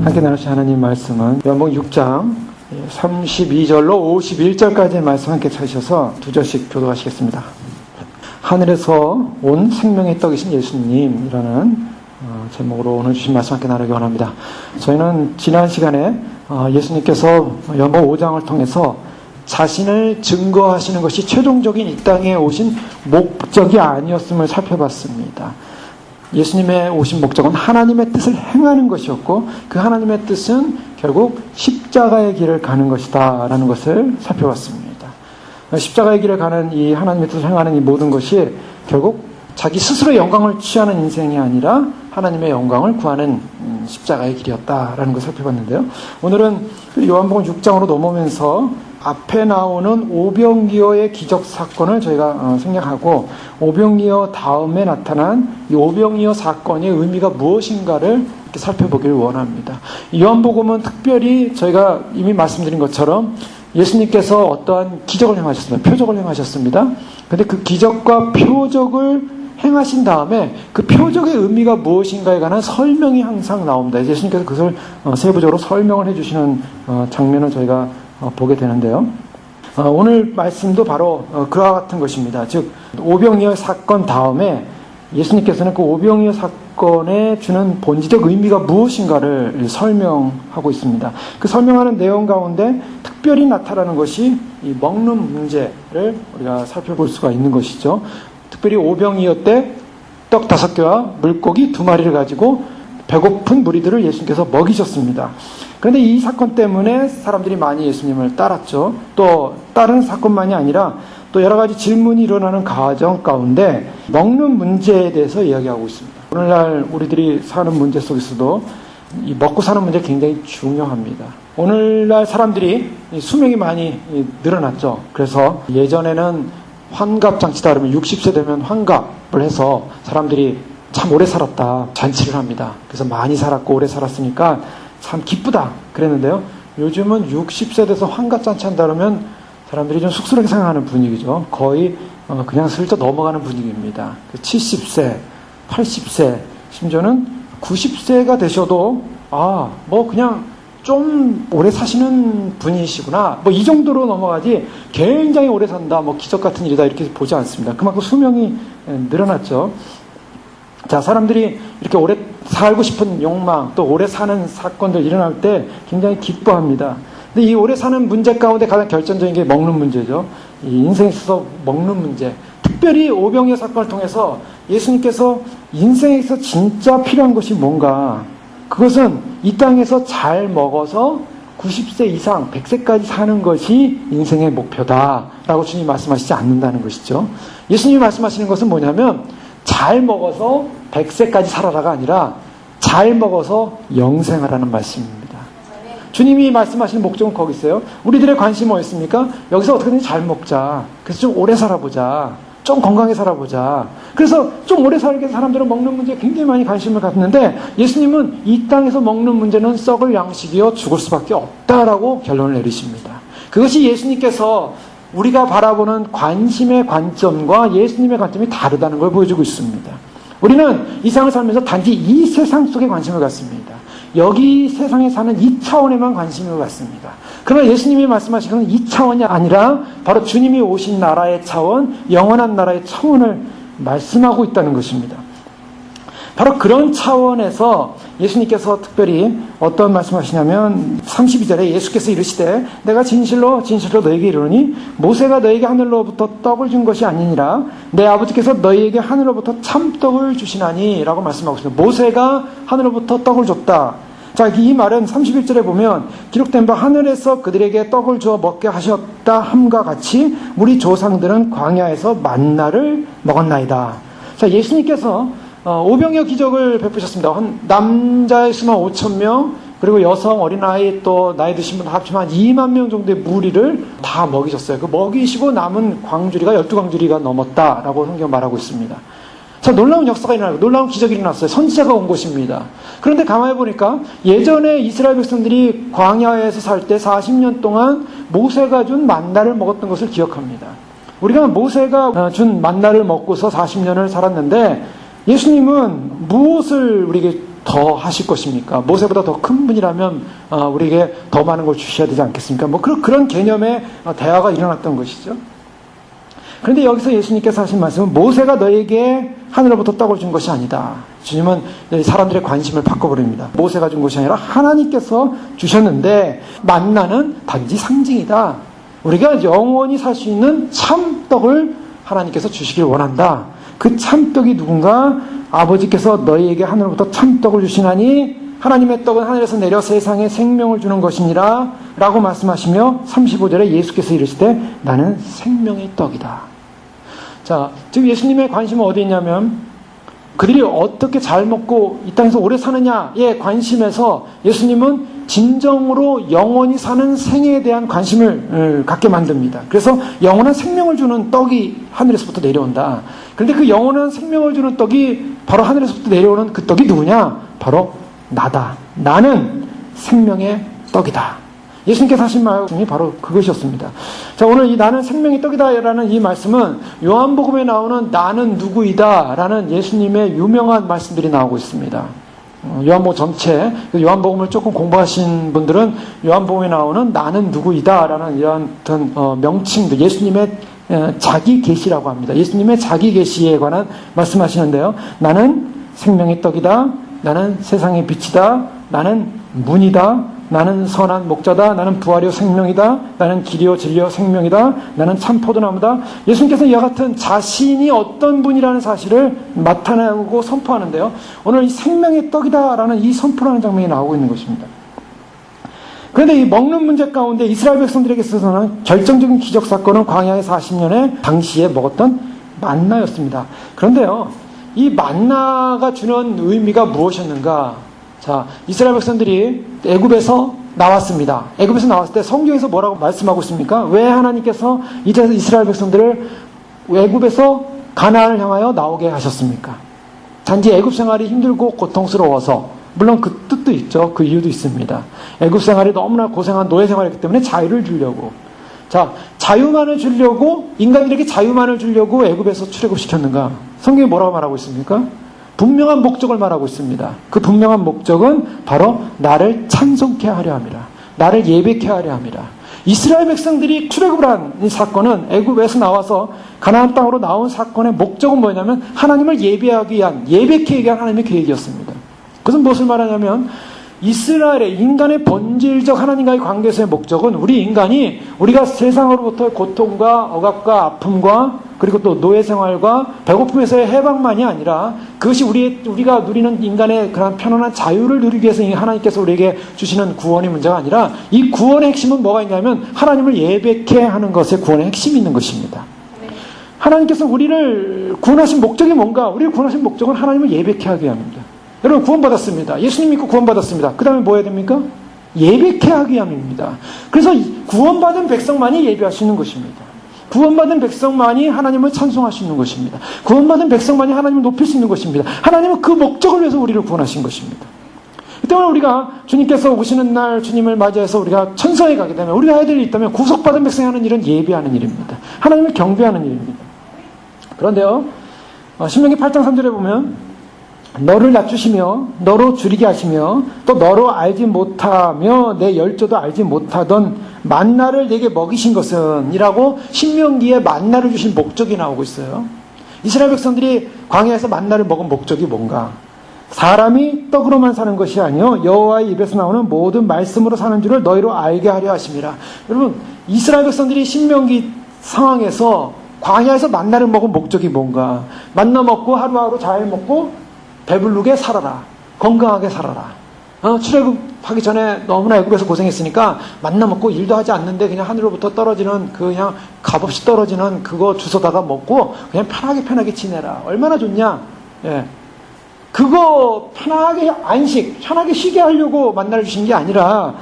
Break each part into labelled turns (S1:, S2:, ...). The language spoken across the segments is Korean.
S1: 함께 나누신 하나님 말씀은 요한복음 6장 32절로 51절까지의 말씀 함께 찾으셔서 두 절씩 교독하시겠습니다. 하늘에서 온 생명의 떡이신 예수님이라는 제목으로 오늘 주신 말씀 함께 나누기 원합니다. 저희는 지난 시간에 예수님께서 요한복음 5장을 통해서 자신을 증거하시는 것이 최종적인 이 땅에 오신 목적이 아니었음을 살펴봤습니다. 예수님의 오신 목적은 하나님의 뜻을 행하는 것이었고 그 하나님의 뜻은 결국 십자가의 길을 가는 것이다 라는 것을 살펴봤습니다. 십자가의 길을 가는 이 하나님의 뜻을 행하는 이 모든 것이 결국 자기 스스로의 영광을 취하는 인생이 아니라 하나님의 영광을 구하는 십자가의 길이었다라는 것을 살펴봤는데요. 오늘은 요한복음 6장으로 넘어오면서 앞에 나오는 오병이어의 기적 사건을 저희가 생략하고 오병이어 다음에 나타난 이 오병이어 사건의 의미가 무엇인가를 이렇게 살펴보기를 원합니다. 요한복음은 특별히 저희가 이미 말씀드린 것처럼 예수님께서 어떠한 기적을 행하셨습니다. 표적을 행하셨습니다. 그런데 그 기적과 표적을 행하신 다음에 그 표적의 의미가 무엇인가에 관한 설명이 항상 나옵니다. 예수님께서 그것을 세부적으로 설명을 해주시는 장면을 저희가 보게 되는데요. 오늘 말씀도 바로 그와 같은 것입니다. 즉 오병이어 사건 다음에 예수님께서는 그 오병이어 사건에 주는 본질적 의미가 무엇인가를 설명하고 있습니다. 그 설명하는 내용 가운데 특별히 나타나는 것이 이 먹는 문제를 우리가 살펴볼 수가 있는 것이죠. 특별히 오병이어 때 떡 5개와 물고기 2마리를 가지고 배고픈 무리들을 예수님께서 먹이셨습니다. 그런데 이 사건 때문에 사람들이 많이 예수님을 따랐죠. 또 다른 사건만이 아니라 또 여러 가지 질문이 일어나는 과정 가운데 먹는 문제에 대해서 이야기하고 있습니다. 오늘날 우리들이 사는 문제 속에서도 이 먹고 사는 문제 굉장히 중요합니다. 오늘날 사람들이 수명이 많이 늘어났죠. 그래서 예전에는 환갑잔치다 그러면 60세 되면 환갑을 해서 사람들이 참 오래 살았다 잔치를 합니다. 그래서 많이 살았고 오래 살았으니까 참 기쁘다 그랬는데요. 요즘은 60세 돼서 환갑잔치 한다 그러면 사람들이 좀 쑥스럽게 생각하는 분위기죠. 거의 그냥 슬쩍 넘어가는 분위기입니다. 70세, 80세, 심지어는 90세가 되셔도 뭐 그냥 좀 오래 사시는 분이시구나. 뭐 이 정도로 넘어가지 굉장히 오래 산다. 뭐 기적 같은 일이다. 이렇게 보지 않습니다. 그만큼 수명이 늘어났죠. 자, 사람들이 이렇게 오래 살고 싶은 욕망, 또 오래 사는 사건들 일어날 때 굉장히 기뻐합니다. 근데 이 오래 사는 문제 가운데 가장 결정적인 게 먹는 문제죠. 이 인생에 있어서 먹는 문제. 특별히 오병이어 사건을 통해서 예수님께서 인생에서 진짜 필요한 것이 뭔가, 그것은 이 땅에서 잘 먹어서 90세 이상, 100세까지 사는 것이 인생의 목표다라고 주님이 말씀하시지 않는다는 것이죠. 예수님이 말씀하시는 것은 뭐냐면 잘 먹어서 100세까지 살아라가 아니라 잘 먹어서 영생하라는 말씀입니다. 주님이 말씀하시는 목적은 거기 있어요. 우리들의 관심은 뭐였습니까? 여기서 어떻게든 잘 먹자. 그래서 좀 오래 살아보자. 좀 건강하게 살아보자. 그래서 좀 오래 살게 사람들은 먹는 문제에 굉장히 많이 관심을 갖는데 예수님은 이 땅에서 먹는 문제는 썩을 양식이요 죽을 수밖에 없다라고 결론을 내리십니다. 그것이 예수님께서 우리가 바라보는 관심의 관점과 예수님의 관점이 다르다는 걸 보여주고 있습니다. 우리는 이 세상을 살면서 단지 이 세상 속에 관심을 갖습니다. 여기 세상에 사는 이 차원에만 관심을 갖습니다. 그러나 예수님이 말씀하시는 이 차원이 아니라 바로 주님이 오신 나라의 차원, 영원한 나라의 차원을 말씀하고 있다는 것입니다. 바로 그런 차원에서 예수님께서 특별히 어떤 말씀하시냐면 32절에 예수께서 이르시되 내가 진실로 진실로 너에게 이르노니 모세가 너에게 하늘로부터 떡을 준 것이 아니니라 내 아버지께서 너희에게 하늘로부터 참떡을 주시나니 라고 말씀하고 있습니다. 모세가 하늘로부터 떡을 줬다. 자, 이 말은 31절에 보면 기록된 바 하늘에서 그들에게 떡을 주어 먹게 하셨다 함과 같이 우리 조상들은 광야에서 만나를 먹었나이다. 자, 예수님께서 오병이어 기적을 베푸셨습니다. 남자의 수만 5,000명, 그리고 여성, 어린아이, 또 나이 드신 분 합치면 한 2만 명 정도의 무리를 다 먹이셨어요. 그 먹이시고 남은 광주리가 12광주리가 넘었다라고 성경 말하고 있습니다. 자, 놀라운 역사가 일어나고 놀라운 기적이 일어났어요. 선지자가 온 것입니다. 그런데 가만히 보니까 예전에 이스라엘 백성들이 광야에서 살 때 40년 동안 모세가 준 만나를 먹었던 것을 기억합니다. 우리가 모세가 준 만나를 먹고서 40년을 살았는데 예수님은 무엇을 우리에게 더 하실 것입니까? 모세보다 더 큰 분이라면 우리에게 더 많은 걸 주셔야 되지 않겠습니까? 뭐 그런 개념의 대화가 일어났던 것이죠. 그런데 여기서 예수님께서 하신 말씀은 모세가 너에게 하늘로부터 떡을 준 것이 아니다. 주님은 사람들의 관심을 바꿔버립니다. 모세가 준 것이 아니라 하나님께서 주셨는데 만나는 단지 상징이다. 우리가 영원히 살 수 있는 참떡을 하나님께서 주시길 원한다. 그 참떡이 누군가? 아버지께서 너희에게 하늘로부터 참떡을 주시나니 하나님의 떡은 하늘에서 내려 세상에 생명을 주는 것이니라 라고 말씀하시며 35절에 예수께서 이르시되 나는 생명의 떡이다. 자, 지금 예수님의 관심은 어디 있냐면 그들이 어떻게 잘 먹고 이 땅에서 오래 사느냐에 관심에서 예수님은 진정으로 영원히 사는 생애에 대한 관심을 갖게 만듭니다. 그래서 영원한 생명을 주는 떡이 하늘에서부터 내려온다. 그런데 그 영원한 생명을 주는 떡이 바로 하늘에서부터 내려오는 그 떡이 누구냐? 바로 나다. 나는 생명의 떡이다. 예수님께서 하신 말씀이 바로 그것이었습니다. 자, 오늘 이 나는 생명의 떡이다라는 이 말씀은 요한복음에 나오는 나는 누구이다 라는 예수님의 유명한 말씀들이 나오고 있습니다. 요한복음 전체, 요한복음을 조금 공부하신 분들은 요한복음에 나오는 나는 누구이다 라는 이런 명칭들, 예수님의 자기 계시라고 합니다. 예수님의 자기 계시에 관한 말씀하시는데요. 나는 생명의 떡이다. 나는 세상의 빛이다. 나는 문이다. 나는 선한 목자다. 나는 부활이요 생명이다. 나는 길이요 진리요 생명이다. 나는 참 포도나무다. 예수님께서 이와 같은 자신이 어떤 분이라는 사실을 나타내고 선포하는데요. 오늘 이 생명의 떡이다라는 이 선포라는 장면이 나오고 있는 것입니다. 그런데 이 먹는 문제 가운데 이스라엘 백성들에게 있어서는 결정적인 기적 사건은 광야의 40년에 당시에 먹었던 만나였습니다. 그런데요, 이 만나가 주는 의미가 무엇이었는가? 자, 이스라엘 백성들이 애굽에서 나왔습니다. 애굽에서 나왔을 때 성경에서 뭐라고 말씀하고 있습니까? 왜 하나님께서 이제 이스라엘 백성들을 애굽에서 가나안을 향하여 나오게 하셨습니까? 단지 애굽 생활이 힘들고 고통스러워서, 물론 그 뜻도 있죠. 그 이유도 있습니다. 애굽 생활이 너무나 고생한 노예 생활이기 때문에 자유를 주려고. 자, 자유만을 주려고, 인간들에게 자유만을 주려고 애굽에서 출애굽시켰는가? 성경이 뭐라고 말하고 있습니까? 분명한 목적을 말하고 있습니다. 그 분명한 목적은 바로 나를 찬송케 하려 함이라. 나를 예배케 하려 함이라. 이스라엘 백성들이 출애굽을 한 이 사건은 애굽에서 나와서 가나안 땅으로 나온 사건의 목적은 뭐냐면 하나님을 예배하기 위한, 예배케 위한 하나님의 계획이었습니다. 그것은 무엇을 말하냐면 이스라엘의 인간의 본질적 하나님과의 관계에서의 목적은 우리 인간이 우리가 세상으로부터의 고통과 억압과 아픔과 그리고 또 노예 생활과 배고픔에서의 해방만이 아니라 그것이 우리가 누리는 인간의 그런 편안한 자유를 누리기 위해서 하나님께서 우리에게 주시는 구원의 문제가 아니라 이 구원의 핵심은 뭐가 있냐면 하나님을 예배케 하는 것에 구원의 핵심이 있는 것입니다. 하나님께서 우리를 구원하신 목적이 뭔가? 우리를 구원하신 목적은 하나님을 예배케 하기 위함입니다. 여러분 구원받았습니다. 예수님 믿고 구원받았습니다. 그 다음에 뭐 해야 됩니까? 예배케 하기 위함입니다. 그래서 구원받은 백성만이 예배할 수 있는 것입니다. 구원받은 백성만이 하나님을 찬송할 수 있는 것입니다. 구원받은 백성만이 하나님을 높일 수 있는 것입니다. 하나님은 그 목적을 위해서 우리를 구원하신 것입니다. 이 때문에 우리가 주님께서 오시는 날 주님을 맞이해서 우리가 천성에 가게 되면 우리가 해야 될 일이 있다면 구속받은 백성이 하는 일은 예배하는 일입니다. 하나님을 경배하는 일입니다. 그런데요, 신명기 8장 3절에 보면 너를 낮추시며 너로 줄이게 하시며 또 너로 알지 못하며 내 열조도 알지 못하던 만나를 내게 먹이신 것은 이라고 신명기에 만나를 주신 목적이 나오고 있어요. 이스라엘 백성들이 광야에서 만나를 먹은 목적이 뭔가? 사람이 떡으로만 사는 것이 아니요 여호와의 입에서 나오는 모든 말씀으로 사는 줄을 너희로 알게 하려 하심이라. 여러분, 이스라엘 백성들이 신명기 상황에서 광야에서 만나를 먹은 목적이 뭔가? 만나 먹고 하루하루 잘 먹고 배부르게 살아라. 건강하게 살아라. 출애굽하기 전에 너무나 애굽에서 고생했으니까 만나 먹고 일도 하지 않는데 그냥 하늘로부터 떨어지는 그냥 값없이 떨어지는 그거 주워다가 먹고 그냥 편하게 지내라. 얼마나 좋냐? 예. 그거 편하게 안식, 편하게 쉬게 하려고 만나를 주신 게 아니라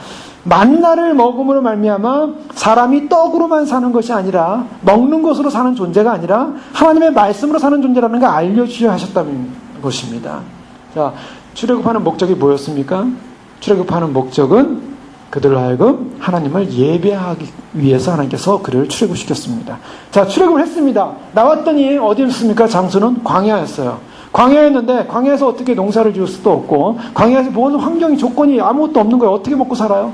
S1: 만나를 먹음으로 말미암아 사람이 떡으로만 사는 것이 아니라 먹는 것으로 사는 존재가 아니라 하나님의 말씀으로 사는 존재라는 걸 알려주려 하셨다는 것입니다. 자, 출애굽하는 목적이 뭐였습니까? 출애굽하는 목적은 그들로 하여금 하나님을 예배하기 위해서 하나님께서 그를 출애굽시켰습니다. 자, 출애굽을 했습니다. 나왔더니 어디였습니까? 장소는 광야였어요. 광야였는데 광야에서 어떻게 농사를 지을 수도 없고 광야에서 모든 환경이 조건이 아무것도 없는 거예요. 어떻게 먹고 살아요?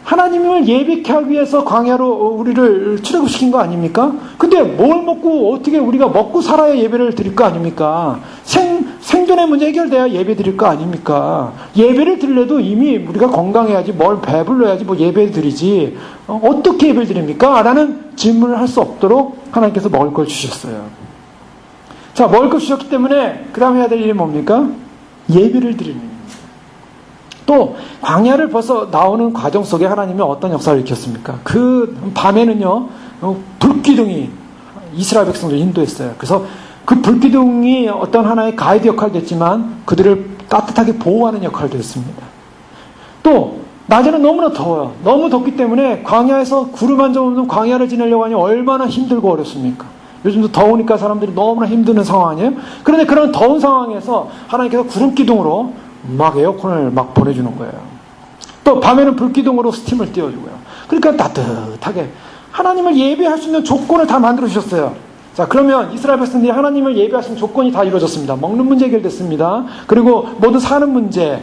S1: 하나님을 예비케 하기 위해서 광야로 우리를 출애굽시킨 거 아닙니까? 근데 뭘 먹고 어떻게 우리가 먹고 살아야 예배를 드릴 거 아닙니까? 생존의 문제 해결돼야 예배 드릴 거 아닙니까? 예배를 드리려도 이미 우리가 건강해야지 뭘 배불러야지 뭐 예배 드리지 어떻게 예배를 드립니까? 라는 질문을 할 수 없도록 하나님께서 먹을 걸 주셨어요. 자, 먹을 걸 주셨기 때문에 그 다음 해야 될 일이 뭡니까? 예배를 드리는 겁니다. 또 광야를 벌써 나오는 과정 속에 하나님이 어떤 역사를 일으켰습니까? 그 밤에는요 불기둥이 이스라엘 백성들을 인도했어요. 그래서 그 불기둥이 어떤 하나의 가이드 역할도 했지만 그들을 따뜻하게 보호하는 역할도 했습니다. 또 낮에는 너무나 더워요. 너무 덥기 때문에 광야에서 구름 한 점 없는 광야를 지내려고 하니 얼마나 힘들고 어렵습니까? 요즘도 더우니까 사람들이 너무나 힘드는 상황이에요. 그런데 그런 더운 상황에서 하나님께서 구름 기둥으로 막 에어컨을 막 보내주는 거예요. 또 밤에는 불기둥으로 스팀을 띄워주고요. 그러니까 따뜻하게 하나님을 예배할 수 있는 조건을 다 만들어 주셨어요. 자, 그러면 이스라엘 백성들이 하나님을 예배할 수 있는 조건이 다 이루어졌습니다. 먹는 문제 해결됐습니다. 그리고 모든 사는 문제,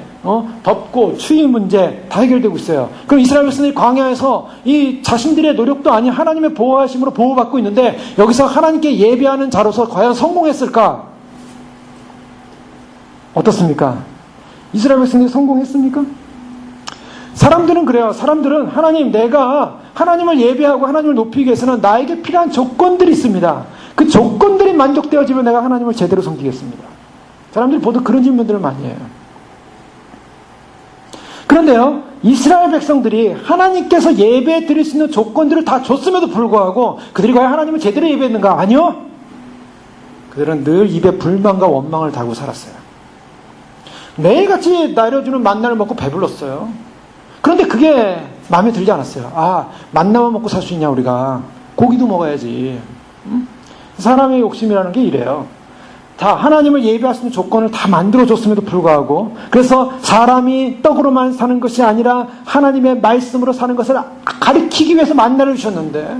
S1: 덥고 추위 문제 다 해결되고 있어요. 그럼 이스라엘 백성들이 광야에서 이 자신들의 노력도 아닌 하나님의 보호하심으로 보호받고 있는데 여기서 하나님께 예배하는 자로서 과연 성공했을까? 어떻습니까? 이스라엘 백성들이 성공했습니까? 사람들은 그래요. 사람들은 하나님, 내가 하나님을 예배하고 하나님을 높이기 위해서는 나에게 필요한 조건들이 있습니다. 그 조건들이 만족되어지면 내가 하나님을 제대로 섬기겠습니다. 사람들이 모두 그런 질문들을 많이 해요. 그런데요, 이스라엘 백성들이 하나님께서 예배 드릴 수 있는 조건들을 다 줬음에도 불구하고 그들이 과연 하나님을 제대로 예배했는가? 아니요. 그들은 늘 입에 불만과 원망을 달고 살았어요. 매일같이 내려주는 만나를 먹고 배불렀어요. 그런데 그게 마음에 들지 않았어요. 아, 만나만 먹고 살 수 있냐 우리가. 고기도 먹어야지. 사람의 욕심이라는 게 이래요. 다 하나님을 예배할 수 있는 조건을 다 만들어줬음에도 불구하고 그래서 사람이 떡으로만 사는 것이 아니라 하나님의 말씀으로 사는 것을 가리키기 위해서 만나를 주셨는데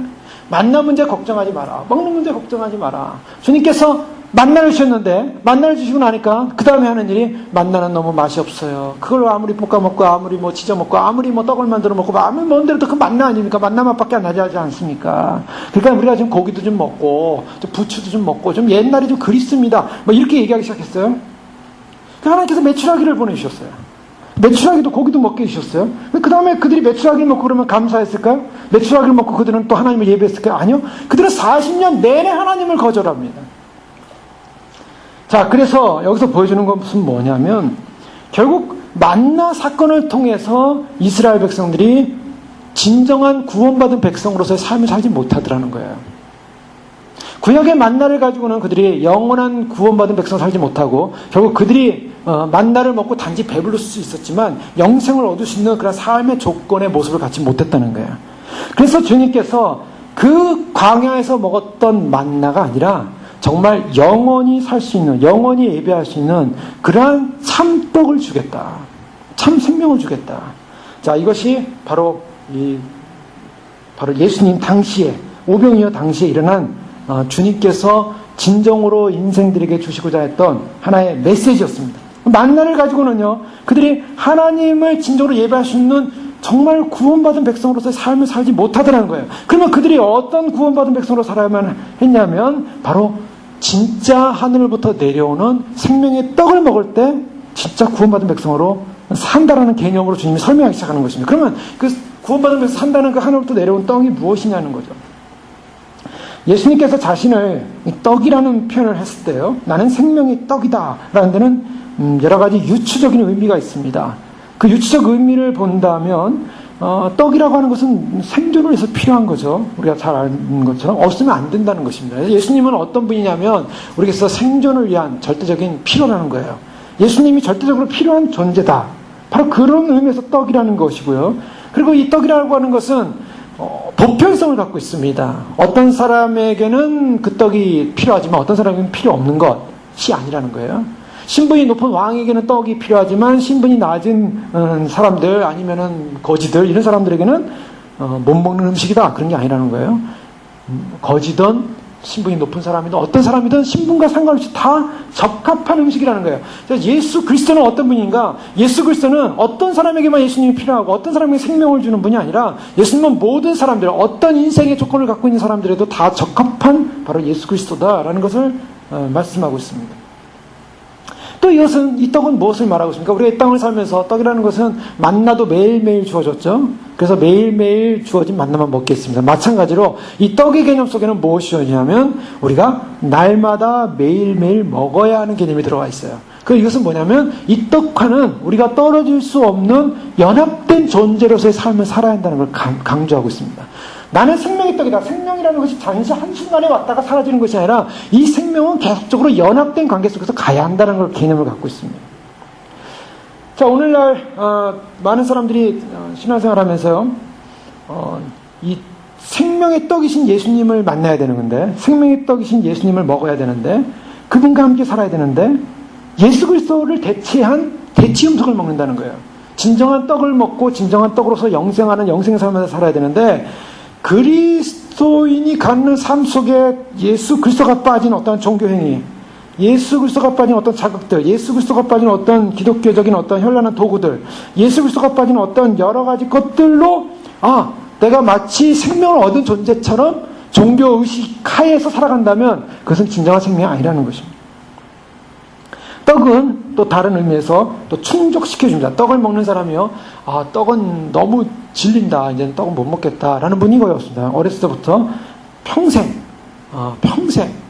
S1: 만나 문제 걱정하지 마라. 먹는 문제 걱정하지 마라. 주님께서 만나를 주셨는데 만나를 주시고 나니까 그 다음에 하는 일이 만나는 너무 맛이 없어요. 그걸 아무리 볶아 먹고 아무리 뭐 지져 먹고 아무리 뭐 떡을 만들어 먹고 아무리 뭔 대로 그 만나 아닙니까? 만나 맛밖에 안 나지 않습니까? 그러니까 우리가 지금 고기도 좀 먹고 좀 부추도 좀 먹고 좀 옛날에 좀 그립습니다. 뭐 이렇게 얘기하기 시작했어요. 하나님께서 메추라기를 보내주셨어요. 메추라기도 고기도 먹게 해주셨어요. 그 다음에 그들이 메추라기를 먹고 그러면 감사했을까요? 메추라기를 먹고 그들은 또 하나님을 예배했을까요? 아니요. 그들은 40년 내내 하나님을 거절합니다. 자, 그래서 여기서 보여주는 것은 뭐냐면 결국 만나 사건을 통해서 이스라엘 백성들이 진정한 구원받은 백성으로서의 삶을 살지 못하더라는 거예요. 구약의 만나를 가지고는 그들이 영원한 구원받은 백성을 살지 못하고 결국 그들이 만나를 먹고 단지 배부를 수 있었지만 영생을 얻을 수 있는 그런 삶의 조건의 모습을 갖지 못했다는 거예요. 그래서 주님께서 그 광야에서 먹었던 만나가 아니라 정말 영원히 살 수 있는, 영원히 예배할 수 있는 그러한 참떡을 주겠다. 참 생명을 주겠다. 자, 이것이 바로 예수님 당시에, 오병이어 당시에 일어난 주님께서 진정으로 인생들에게 주시고자 했던 하나의 메시지였습니다. 만나를 가지고는요, 그들이 하나님을 진정으로 예배할 수 있는 정말 구원받은 백성으로서의 삶을 살지 못하더라는 거예요. 그러면 그들이 어떤 구원받은 백성으로 살아야만 했냐면 바로 진짜 하늘부터 내려오는 생명의 떡을 먹을 때 진짜 구원받은 백성으로 산다라는 개념으로 주님이 설명하기 시작하는 것입니다. 그러면 그 구원받은 백성 산다는 그 하늘부터 내려온 떡이 무엇이냐는 거죠. 예수님께서 자신을 떡이라는 표현을 했을 때요, 나는 생명의 떡이다 라는 데는 여러 가지 유추적인 의미가 있습니다. 그 유추적 의미를 본다면 떡이라고 하는 것은 생존을 위해서 필요한 거죠. 우리가 잘 아는 것처럼 없으면 안 된다는 것입니다. 예수님은 어떤 분이냐면 우리에게서 생존을 위한 절대적인 필요라는 거예요. 예수님이 절대적으로 필요한 존재다. 바로 그런 의미에서 떡이라는 것이고요. 그리고 이 떡이라고 하는 것은 보편성을 갖고 있습니다. 어떤 사람에게는 그 떡이 필요하지만 어떤 사람에게는 필요 없는 것이 아니라는 거예요. 신분이 높은 왕에게는 떡이 필요하지만 신분이 낮은 사람들 아니면은 거지들 이런 사람들에게는 못 먹는 음식이다 그런 게 아니라는 거예요. 거지든 신분이 높은 사람이든 어떤 사람이든 신분과 상관없이 다 적합한 음식이라는 거예요. 예수 그리스도는 어떤 분인가? 예수 그리스도는 어떤 사람에게만 예수님이 필요하고 어떤 사람에게 생명을 주는 분이 아니라 예수님은 모든 사람들, 어떤 인생의 조건을 갖고 있는 사람들에도 다 적합한 바로 예수 그리스도다라는 것을 말씀하고 있습니다. 또 이 떡은 무엇을 말하고 있습니까? 우리가 이 땅을 살면서 떡이라는 것은 만나도 매일매일 주어졌죠. 그래서 매일매일 주어진 만나만 먹겠습니다. 마찬가지로 이 떡의 개념 속에는 무엇이 주어지냐면 우리가 날마다 매일매일 먹어야 하는 개념이 들어가 있어요. 이것은 뭐냐면 이 떡과는 우리가 떨어질 수 없는 연합된 존재로서의 삶을 살아야 한다는 걸 강조하고 있습니다. 나는 생명의 떡이다. 생명이라는 것이 잠시 한순간에 왔다가 사라지는 것이 아니라 이 생명은 계속적으로 연합된 관계 속에서 가야 한다는 걸 개념을 갖고 있습니다. 자, 오늘날 많은 사람들이 신앙생활 하면서요, 이 생명의 떡이신 예수님을 만나야 되는 건데, 생명의 떡이신 예수님을 먹어야 되는데, 그분과 함께 살아야 되는데, 예수 그리스도를 대체한 대치 음식을 먹는다는 거예요. 진정한 떡을 먹고 진정한 떡으로서 영생하는 영생의 삶에서 살아야 되는데, 그리스도인이 갖는 삶 속에 예수 그리스도가 빠진 어떤 종교행위, 예수 그리스도가 빠진 어떤 자극들, 예수 그리스도가 빠진 어떤 기독교적인 어떤 현란한 도구들, 예수 그리스도가 빠진 어떤 여러 가지 것들로 내가 마치 생명을 얻은 존재처럼 종교의식 하에서 살아간다면 그것은 진정한 생명이 아니라는 것입니다. 떡은 또 다른 의미에서 또 충족시켜줍니다. 떡을 먹는 사람이요, 떡은 너무 질린다, 이제는 떡은 못 먹겠다라는 분이 거의 없습니다. 어렸을 때부터 평생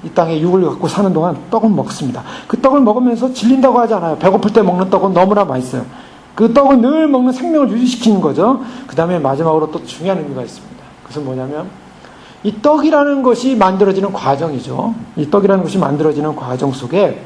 S1: 이 땅에 육을 갖고 사는 동안 떡은 먹습니다. 그 떡을 먹으면서 질린다고 하지 않아요. 배고플 때 먹는 떡은 너무나 맛있어요. 그 떡은 늘 먹는 생명을 유지시키는 거죠. 그 다음에 마지막으로 또 중요한 의미가 있습니다. 그것은 뭐냐면 이 떡이라는 것이 만들어지는 과정이죠. 이 떡이라는 것이 만들어지는 과정 속에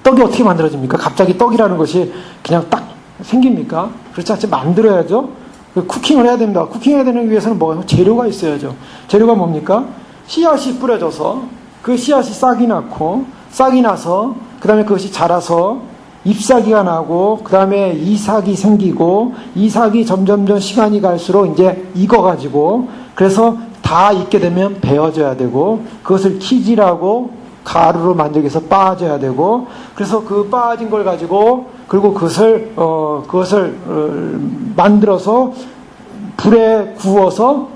S1: 떡이 어떻게 만들어집니까? 갑자기 떡이라는 것이 그냥 딱 생깁니까? 그렇지 않지, 만들어야죠. 쿠킹을 해야 됩니다. 쿠킹해야 되는 위해서는 뭐예요? 재료가 있어야죠. 재료가 뭡니까? 씨앗이 뿌려져서 그 씨앗이 싹이 나고, 싹이 나서 그 다음에 그것이 자라서 잎사귀가 나고, 그 다음에 이삭이 생기고, 이삭이 점점점 시간이 갈수록 이제 익어가지고, 그래서 다 익게 되면 베어져야 되고, 그것을 키질하고 가루로 만들기 위해서 빻아줘야 되고, 그래서 그 빻아진 걸 가지고, 그리고 그것을 만들어서 불에 구워서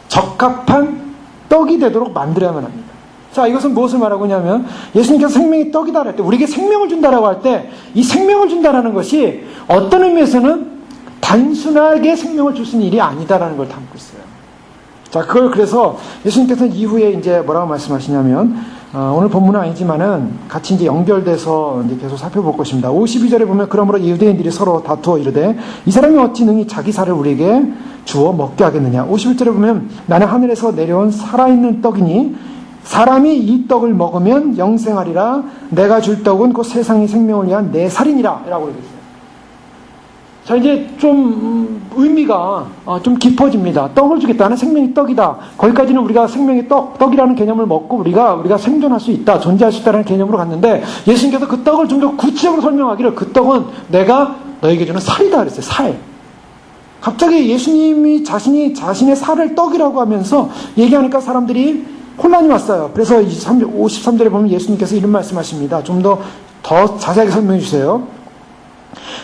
S1: 적합한 떡이 되도록 만들어야만 합니다. 자, 이것은 무엇을 말하고 있냐면, 예수님께서 생명이 떡이다 할 때, 우리에게 생명을 준다라고 할 때, 이 생명을 준다라는 것이 어떤 의미에서는 단순하게 생명을 줄 수 있는 일이 아니다라는 걸 담고 있어요. 자, 그걸 그래서 예수님께서는 이후에 이제 뭐라고 말씀하시냐면, 오늘 본문은 아니지만은 같이 이제 연결돼서 이제 계속 살펴볼 것입니다. 52절에 보면, 그러므로 유대인들이 서로 다투어 이르되 이 사람이 어찌 능히 자기 살을 우리에게 주어 먹게 하겠느냐. 51절에 보면, 나는 하늘에서 내려온 살아있는 떡이니 사람이 이 떡을 먹으면 영생하리라. 내가 줄 떡은 곧 세상의 생명을 위한 내 살이니라 라고 그러겠어요. 자, 이제 좀 의미가 좀 깊어집니다. 떡을 주겠다는 생명이 떡이다. 거기까지는 우리가 생명이 떡이라는 개념을 먹고 우리가 생존할 수 있다, 존재할 수 있다는 개념으로 갔는데, 예수님께서 그 떡을 좀 더 구체적으로 설명하기를 그 떡은 내가 너에게 주는 살이다 그랬어요. 살. 갑자기 예수님이 자신의 살을 떡이라고 하면서 얘기하니까 사람들이 혼란이 왔어요. 그래서 53절에 보면 예수님께서 이런 말씀하십니다. 좀 더 자세하게 설명해 주세요.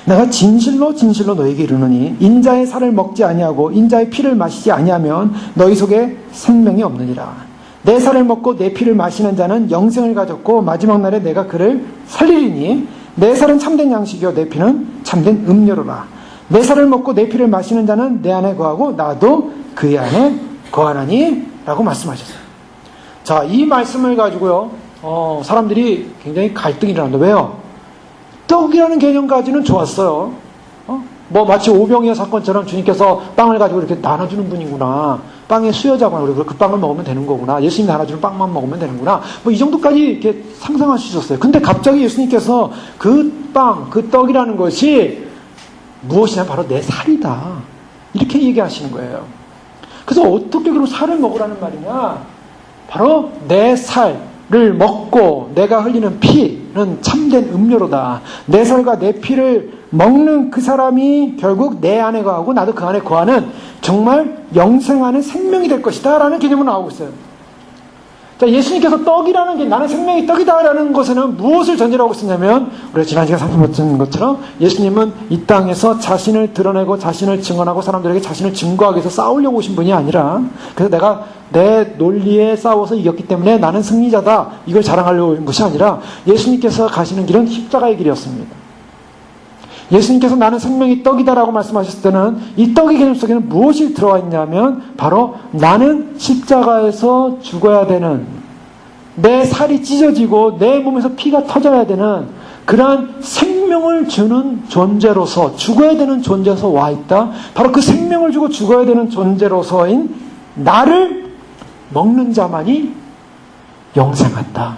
S1: 내가 진실로 진실로 너에게 이르노니 인자의 살을 먹지 아니하고 인자의 피를 마시지 아니하면 너희 속에 생명이 없느니라. 내 살을 먹고 내 피를 마시는 자는 영생을 가졌고 마지막 날에 내가 그를 살리리니 내 살은 참된 양식이요 내 피는 참된 음료로라. 내 살을 먹고 내 피를 마시는 자는 내 안에 거하고 나도 그의 안에 거하나니 라고 말씀하셨어요. 자, 이 말씀을 가지고요 사람들이 굉장히 갈등이 일어난다. 왜요? 떡이라는 개념까지는 좋았어요. 뭐 마치 오병이어 사건처럼 주님께서 빵을 가지고 이렇게 나눠주는 분이구나. 빵의 수여자구나. 그리고 그 빵을 먹으면 되는 거구나. 예수님이 나눠주는 빵만 먹으면 되는구나. 뭐 이 정도까지 이렇게 상상할 수 있었어요. 근데 갑자기 예수님께서 그 빵, 그 떡이라는 것이 무엇이냐? 바로 내 살이다. 이렇게 얘기하시는 거예요. 그래서 어떻게 그럼 살을 먹으라는 말이냐? 바로 내 살을 먹고 내가 흘리는 피는 참된 음료로다. 내 살과 내 피를 먹는 그 사람이 결국 내 안에 거하고 나도 그 안에 거하는 정말 영생하는 생명이 될 것이다 라는 개념으로 나오고 있어요. 자, 예수님께서 떡이라는 게 나는 생명의 떡이다라는 것에는 무엇을 전제로 하고 있었냐면 우리가 지난 시간에 살펴봤던 것처럼 예수님은 이 땅에서 자신을 드러내고 자신을 증언하고 사람들에게 자신을 증거하기 위해서 싸우려고 오신 분이 아니라 그래서 내가 내 논리에 싸워서 이겼기 때문에 나는 승리자다 이걸 자랑하려고 온 것이 아니라 예수님께서 가시는 길은 십자가의 길이었습니다. 예수님께서 나는 생명의 떡이다라고 말씀하셨을 때는 이 떡의 개념 속에는 무엇이 들어와 있냐면 바로 나는 십자가에서 죽어야 되는 내 살이 찢어지고 내 몸에서 피가 터져야 되는 그러한 생명을 주는 존재로서 죽어야 되는 존재로서 와 있다. 바로 그 생명을 주고 죽어야 되는 존재로서인 나를 먹는 자만이 영생한다.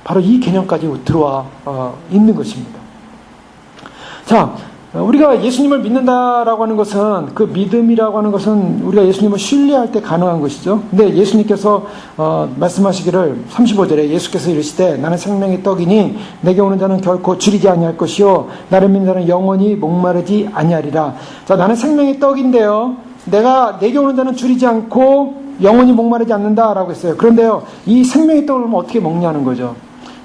S1: 바로 이 개념까지 들어와 있는 것입니다. 자, 우리가 예수님을 믿는다라고 하는 것은 그 믿음이라고 하는 것은 우리가 예수님을 신뢰할 때 가능한 것이죠. 근데 예수님께서 말씀하시기를 35절에 예수께서 이르시되 나는 생명의 떡이니 내게 오는 자는 결코 줄이지 아니할 것이요 나를 믿는 자는 영원히 목마르지 아니하리라. 자, 나는 생명의 떡인데요. 내게 오는 자는 줄이지 않고 영원히 목마르지 않는다라고 했어요. 그런데요, 이 생명의 떡을 어떻게 먹냐는 거죠.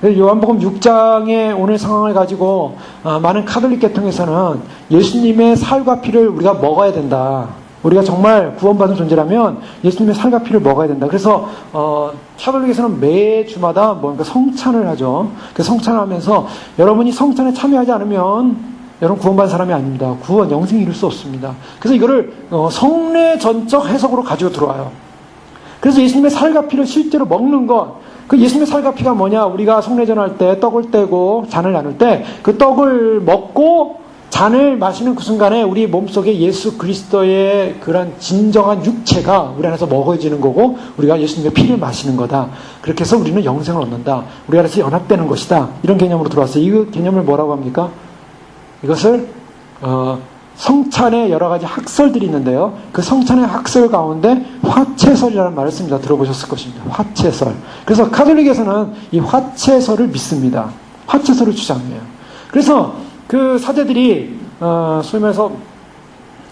S1: 요한복음 6장의 오늘 상황을 가지고 많은 카톨릭 계통에서는 예수님의 살과 피를 우리가 먹어야 된다. 우리가 정말 구원받은 존재라면 예수님의 살과 피를 먹어야 된다. 그래서 카톨릭에서는 매주마다 뭔가 성찬을 하죠. 그 성찬을 하면서 여러분이 성찬에 참여하지 않으면 여러분 구원받은 사람이 아닙니다. 구원, 영생이 이룰 수 없습니다. 그래서 이거를 성례전적 해석으로 가지고 들어와요. 그래서 예수님의 살과 피를 실제로 먹는 것, 그 예수님의 살과 피가 뭐냐? 우리가 성례전 할 때 떡을 떼고 잔을 나눌 때 그 떡을 먹고 잔을 마시는 그 순간에 우리 몸속에 예수 그리스도의 그런 진정한 육체가 우리 안에서 먹어지는 거고 우리가 예수님의 피를 마시는 거다. 그렇게 해서 우리는 영생을 얻는다. 우리 안에서 연합되는 것이다. 이런 개념으로 들어왔어요. 이 개념을 뭐라고 합니까? 이것을 성찬의 여러 가지 학설들이 있는데요. 그 성찬의 학설 가운데 화채설이라는 말을 씁니다. 들어보셨을 것입니다. 화채설. 그래서 카톨릭에서는 이 화채설을 믿습니다. 화채설을 주장해요. 그래서 그 사제들이 소위 말해서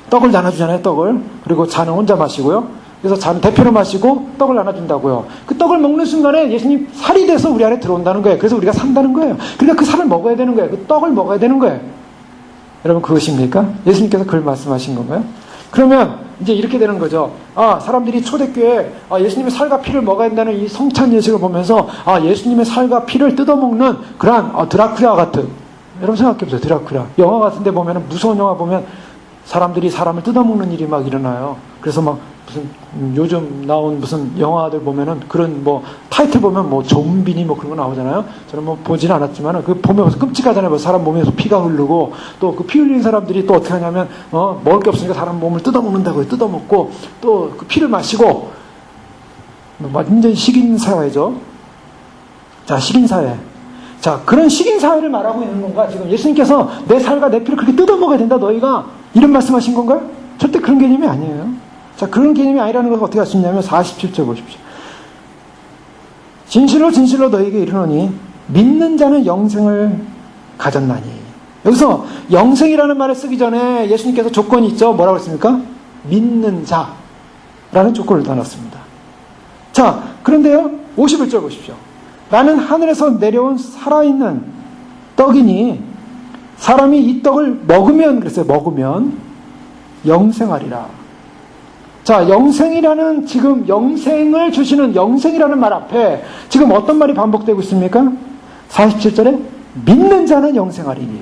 S1: 떡을 나눠주잖아요. 떡을. 그리고 잔은 혼자 마시고요. 그래서 잔은 대표로 마시고 떡을 나눠준다고요. 그 떡을 먹는 순간에 예수님 살이 돼서 우리 안에 들어온다는 거예요. 그래서 우리가 산다는 거예요. 그러니까 그 살을 먹어야 되는 거예요. 그 떡을 먹어야 되는 거예요. 여러분 그것입니까? 예수님께서 그걸 말씀하신 건가요? 그러면 이제 이렇게 되는 거죠. 사람들이 초대교회에 예수님의 살과 피를 먹어야 된다는 이 성찬 예식을 보면서 예수님의 살과 피를 뜯어먹는 그러한 드라큘라 같은, 여러분 생각해보세요. 드라큘라 영화 같은 데 보면, 무서운 영화 보면 사람들이 사람을 뜯어먹는 일이 막 일어나요. 그래서 막 무슨 요즘 나온 무슨 영화들 보면은 그런 뭐 타이틀 보면 뭐 좀비니 뭐 그런 거 나오잖아요. 저는 뭐 보지는 않았지만 그 보면 끔찍하잖아요. 사람 몸에서 피가 흐르고 또 그 피 흘린 사람들이 또 어떻게 하냐면 먹을 게 없으니까 사람 몸을 뜯어먹는다고요. 뜯어먹고 또 그 피를 마시고 완전 식인 사회죠. 자, 식인 사회. 자, 그런 식인 사회를 말하고 있는 건가? 지금 예수님께서 내 살과 내 피를 그렇게 뜯어먹어야 된다 너희가 이런 말씀하신 건가요? 절대 그런 개념이 아니에요. 자, 그런 개념이 아니라는 것을 어떻게 할 수 있냐면 47절 보십시오. 진실로 진실로 너희에게 이르노니 믿는 자는 영생을 가졌나니. 여기서 영생이라는 말을 쓰기 전에 예수님께서 조건이 있죠. 뭐라고 했습니까? 믿는 자라는 조건을 넣어놨습니다. 자, 그런데요 51절 보십시오. 나는 하늘에서 내려온 살아있는 떡이니 사람이 이 떡을 먹으면, 그랬어요. 먹으면 영생하리라. 자, 영생이라는, 지금 영생을 주시는 영생이라는 말 앞에 지금 어떤 말이 반복되고 있습니까? 47절에 믿는 자는 영생하리니.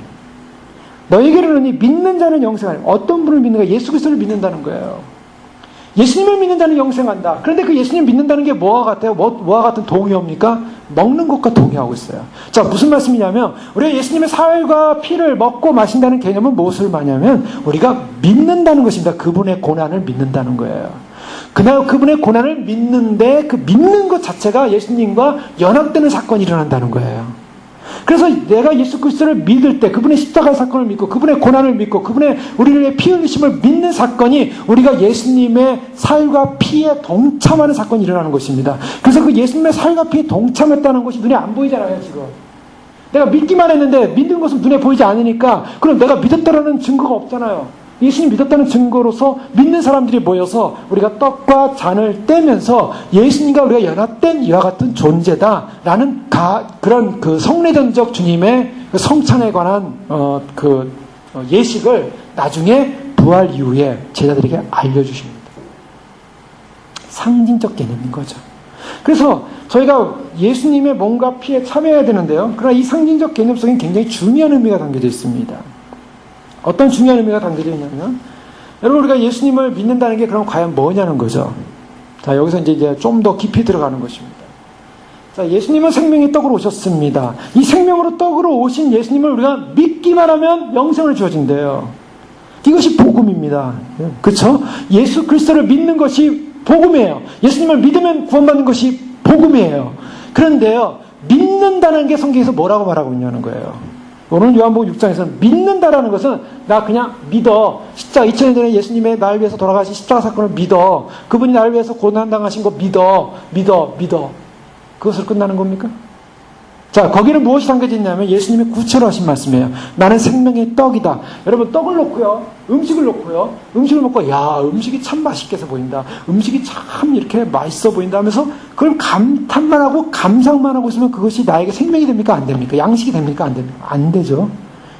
S1: 너희에게는 이르노니 믿는 자는 영생하리니. 어떤 분을 믿는가? 예수 그리스도를 믿는다는 거예요. 예수님을 믿는 자는 영생한다. 그런데 그 예수님 믿는다는 게 뭐와 같아요? 뭐와 같은 동의어입니까? 먹는 것과 동의하고 있어요. 자, 무슨 말씀이냐면 우리가 예수님의 살과 피를 먹고 마신다는 개념은 무엇을 말하냐면 우리가 믿는다는 것입니다. 그분의 고난을 믿는다는 거예요. 그분의 고난을 믿는데 그 믿는 것 자체가 예수님과 연합되는 사건이 일어난다는 거예요. 그래서 내가 예수 그리스도를 믿을 때 그분의 십자가의 사건을 믿고 그분의 고난을 믿고 그분의 우리를 위해 피 흘리심을 믿는 사건이 우리가 예수님의 살과 피에 동참하는 사건이 일어나는 것입니다. 그래서 그 예수님의 살과 피에 동참했다는 것이 눈에 안 보이잖아요. 지금 내가 믿기만 했는데 믿는 것은 눈에 보이지 않으니까 그럼 내가 믿었다라는 증거가 없잖아요. 예수님 믿었다는 증거로서 믿는 사람들이 모여서 우리가 떡과 잔을 떼면서 예수님과 우리가 연합된 이와 같은 존재다라는 그런 그 성례전적 주님의 그 성찬에 관한 예식을 나중에 부활 이후에 제자들에게 알려주십니다. 상징적 개념인 거죠. 그래서 저희가 예수님의 몸과 피에 참여해야 되는데요. 그러나 이 상징적 개념 속에 굉장히 중요한 의미가 담겨져 있습니다. 어떤 중요한 의미가 담겨져 있냐면, 여러분 우리가 예수님을 믿는다는 게 그럼 과연 뭐냐는 거죠. 자, 여기서 이제 좀 더 깊이 들어가는 것입니다. 자, 예수님은 생명의 떡으로 오셨습니다. 이 생명으로 떡으로 오신 예수님을 우리가 믿기만 하면 영생을 주어진대요. 이것이 복음입니다. 그렇죠? 예수 그리스도를 믿는 것이 복음이에요. 예수님을 믿으면 구원받는 것이 복음이에요. 그런데요, 믿는다는 게 성경에서 뭐라고 말하고 있냐는 거예요. 오늘 요한복음 6장에서는 믿는다라는 것은 나 그냥 믿어. 2000년 전에 예수님의 나를 위해서 돌아가신 십자가 사건을 믿어. 그분이 나를 위해서 고난당하신 거 믿어. 그것으로 끝나는 겁니까? 자, 거기는 무엇이 담겨져 있냐면 예수님이 구체로 하신 말씀이에요. 나는 생명의 떡이다. 여러분, 떡을 놓고요, 음식을 먹고, 야, 음식이 참 맛있게 해서 보인다. 음식이 참 이렇게 맛있어 보인다 하면서 그걸 감탄만 하고 감상만 하고 있으면 그것이 나에게 생명이 됩니까? 안 됩니까? 양식이 됩니까? 안 됩니까? 안 되죠.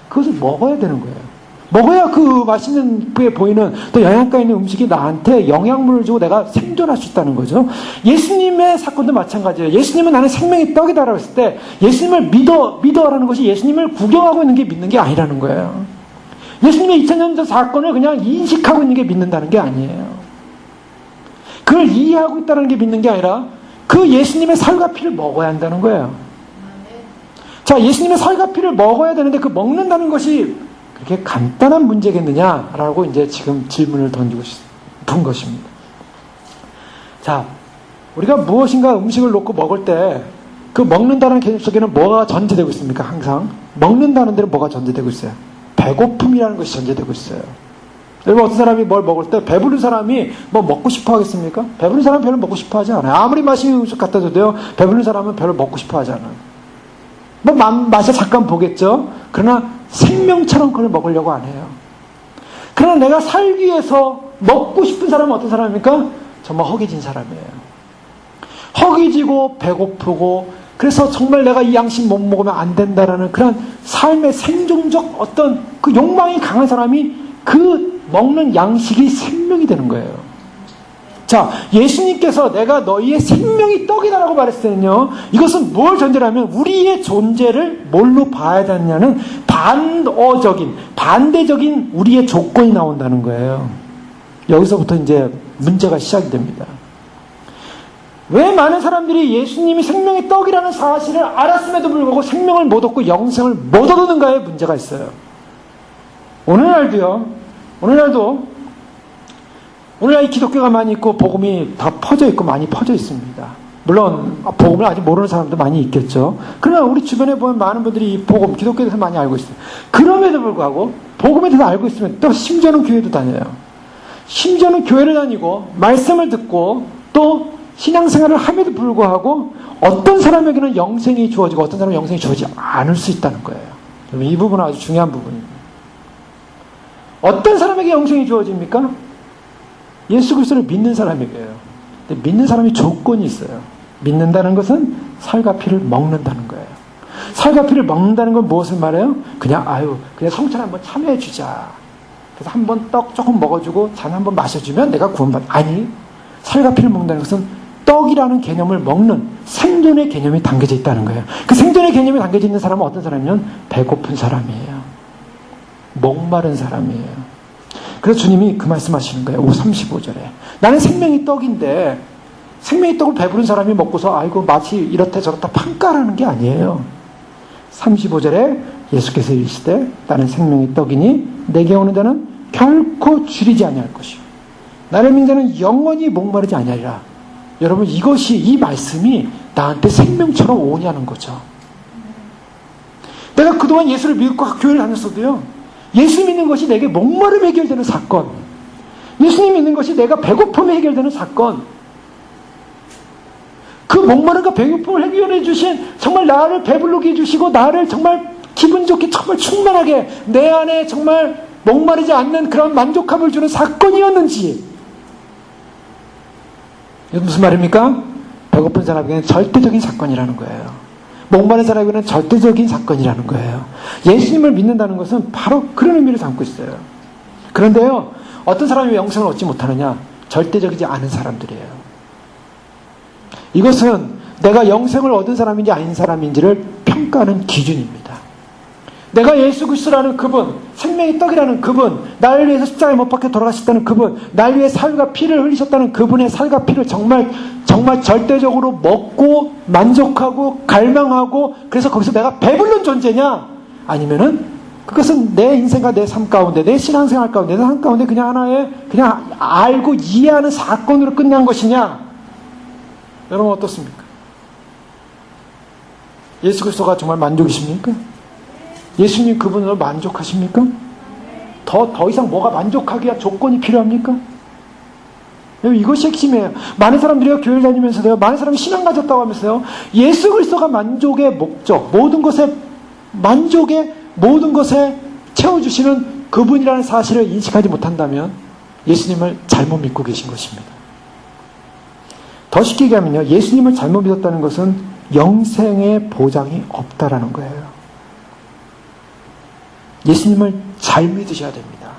S1: 그것을 먹어야 되는 거예요. 먹어야 그 맛있는 게 보이는 또 영양가 있는 음식이 나한테 영양분을 주고 내가 생존할 수 있다는 거죠. 예수님의 사건도 마찬가지예요. 예수님은 나는 생명의 떡이다라고 했을 때 예수님을 믿어라는 것이 예수님을 구경하고 있는 게 믿는 게 아니라는 거예요. 예수님의 2000년 전 사건을 그냥 인식하고 있는 게 믿는다는 게 아니에요. 그걸 이해하고 있다는 게 믿는 게 아니라 그 예수님의 살과 피를 먹어야 한다는 거예요. 자, 예수님의 살과 피를 먹어야 되는데 그 먹는다는 것이 그렇게 간단한 문제겠느냐라고 이제 지금 질문을 던지고 싶은 것입니다. 자, 우리가 무엇인가 음식을 놓고 먹을 때 그 먹는다는 개념 속에는 뭐가 전제되고 있습니까? 항상 먹는다는 데는 뭐가 전제되고 있어요? 배고픔이라는 것이 전제되고 있어요. 여러분, 어떤 사람이 뭘 먹을 때 배부른 사람이 뭐 먹고 싶어 하겠습니까? 배부른 사람은 별로 먹고 싶어 하지 않아요. 아무리 맛있는 음식 갖다 줘도요, 배부른 사람은 별로 먹고 싶어 하지 않아요. 뭐 맛을 잠깐 보겠죠. 그러나 생명처럼 그걸 먹으려고 안 해요. 그러나 내가 살기 위해서 먹고 싶은 사람은 어떤 사람입니까? 정말 허기진 사람이에요. 허기지고 배고프고, 그래서 정말 내가 이 양식 못 먹으면 안 된다라는 그런 삶의 생존적 어떤 그 욕망이 강한 사람이 그 먹는 양식이 생명이 되는 거예요. 자, 예수님께서 내가 너희의 생명이 떡이다라고 말했을 때는요, 이것은 뭘 전제라면 우리의 존재를 뭘로 봐야 되느냐는 반대적인 우리의 조건이 나온다는 거예요. 여기서부터 이제 문제가 시작이 됩니다. 왜 많은 사람들이 예수님이 생명의 떡이라는 사실을 알았음에도 불구하고 생명을 못 얻고 영생을 못 얻는가에 문제가 있어요. 오늘날 이 기독교가 많이 있고 복음이 다 퍼져 있고 많이 퍼져 있습니다. 물론 복음을 아직 모르는 사람도 많이 있겠죠. 그러나 우리 주변에 보면 많은 분들이 이 복음, 기독교에 대해서 많이 알고 있어요. 그럼에도 불구하고 복음에 대해서 알고 있으면 또 심지어는 교회도 다녀요. 심지어는 교회를 다니고 말씀을 듣고 또 신앙생활을 함에도 불구하고 어떤 사람에게는 영생이 주어지고 어떤 사람은 영생이 주어지지 않을 수 있다는 거예요. 이 부분은 아주 중요한 부분입니다. 어떤 사람에게 영생이 주어집니까? 예수 그리스도를 믿는 사람에게요. 근데 믿는 사람이 조건이 있어요. 믿는다는 것은 살과 피를 먹는다는 거예요. 살과 피를 먹는다는 건 무엇을 말해요? 그냥 성찬 한번 참여해 주자. 그래서 한번 떡 조금 먹어주고 잔 한번 마셔주면 내가 구원받아. 아니, 살과 피를 먹는다는 것은 떡이라는 개념을 먹는 생존의 개념이 담겨져 있다는 거예요. 그 생존의 개념이 담겨져 있는 사람은 어떤 사람이면 배고픈 사람이에요. 목마른 사람이에요. 그래서 주님이 그 말씀하시는 거예요. 35절에. 나는 생명이 떡인데 생명의 떡을 배부른 사람이 먹고서 아이고 마치 이렇다 저렇다 평가라는 게 아니에요. 35절에 예수께서 이르시되 나는 생명의 떡이니 내게 오는 자는 결코 줄이지 아니할 것이요 나를 믿는 자는 영원히 목마르지 아니하리라. 여러분, 이 말씀이 나한테 생명처럼 오냐는 거죠. 내가 그동안 예수를 믿고 교회를 다녔어도요, 예수 믿는 것이 내게 목마름이 해결되는 사건, 예수님 믿는 것이 내가 배고픔이 해결되는 사건, 그 목마름과 배고픔을 해결해 주신, 정말 나를 배부르게 해주시고 나를 정말 기분 좋게 정말 충만하게 내 안에 정말 목마르지 않는 그런 만족함을 주는 사건이었는지. 이게 무슨 말입니까? 배고픈 사람에게는 절대적인 사건이라는 거예요. 목마른 사람에게는 절대적인 사건이라는 거예요. 예수님을 믿는다는 것은 바로 그런 의미를 담고 있어요. 그런데요, 어떤 사람이 영생을 얻지 못하느냐? 절대적이지 않은 사람들이에요. 이것은 내가 영생을 얻은 사람인지 아닌 사람인지를 평가하는 기준입니다. 내가 예수 그리스도라는 그분, 생명의 떡이라는 그분, 나를 위해서 십자가에 못 박혀 돌아가셨다는 그분, 날 위해 살과 피를 흘리셨다는 그분의 살과 피를 정말 절대적으로 먹고 만족하고 갈망하고, 그래서 거기서 내가 배부른 존재냐? 아니면은 그것은 내 인생과 내 삶 가운데, 내 신앙생활 가운데, 내 삶 가운데 그냥 하나의 그냥 알고 이해하는 사건으로 끝난 것이냐? 여러분 어떻습니까? 예수 그리스도가 정말 만족이십니까? 예수님 그분으로 만족하십니까? 더 이상 뭐가 만족하기가 조건이 필요합니까? 이것이 핵심이에요. 많은 사람들이요, 교회를 다니면서도요, 많은 사람이 신앙 가졌다고 하면서요, 예수 그리스도가 만족의 목적, 모든 것에 채워주시는 그분이라는 사실을 인식하지 못한다면 예수님을 잘못 믿고 계신 것입니다. 더 쉽게 얘기하면요, 예수님을 잘못 믿었다는 것은 영생의 보장이 없다라는 거예요. 예수님을 잘 믿으셔야 됩니다.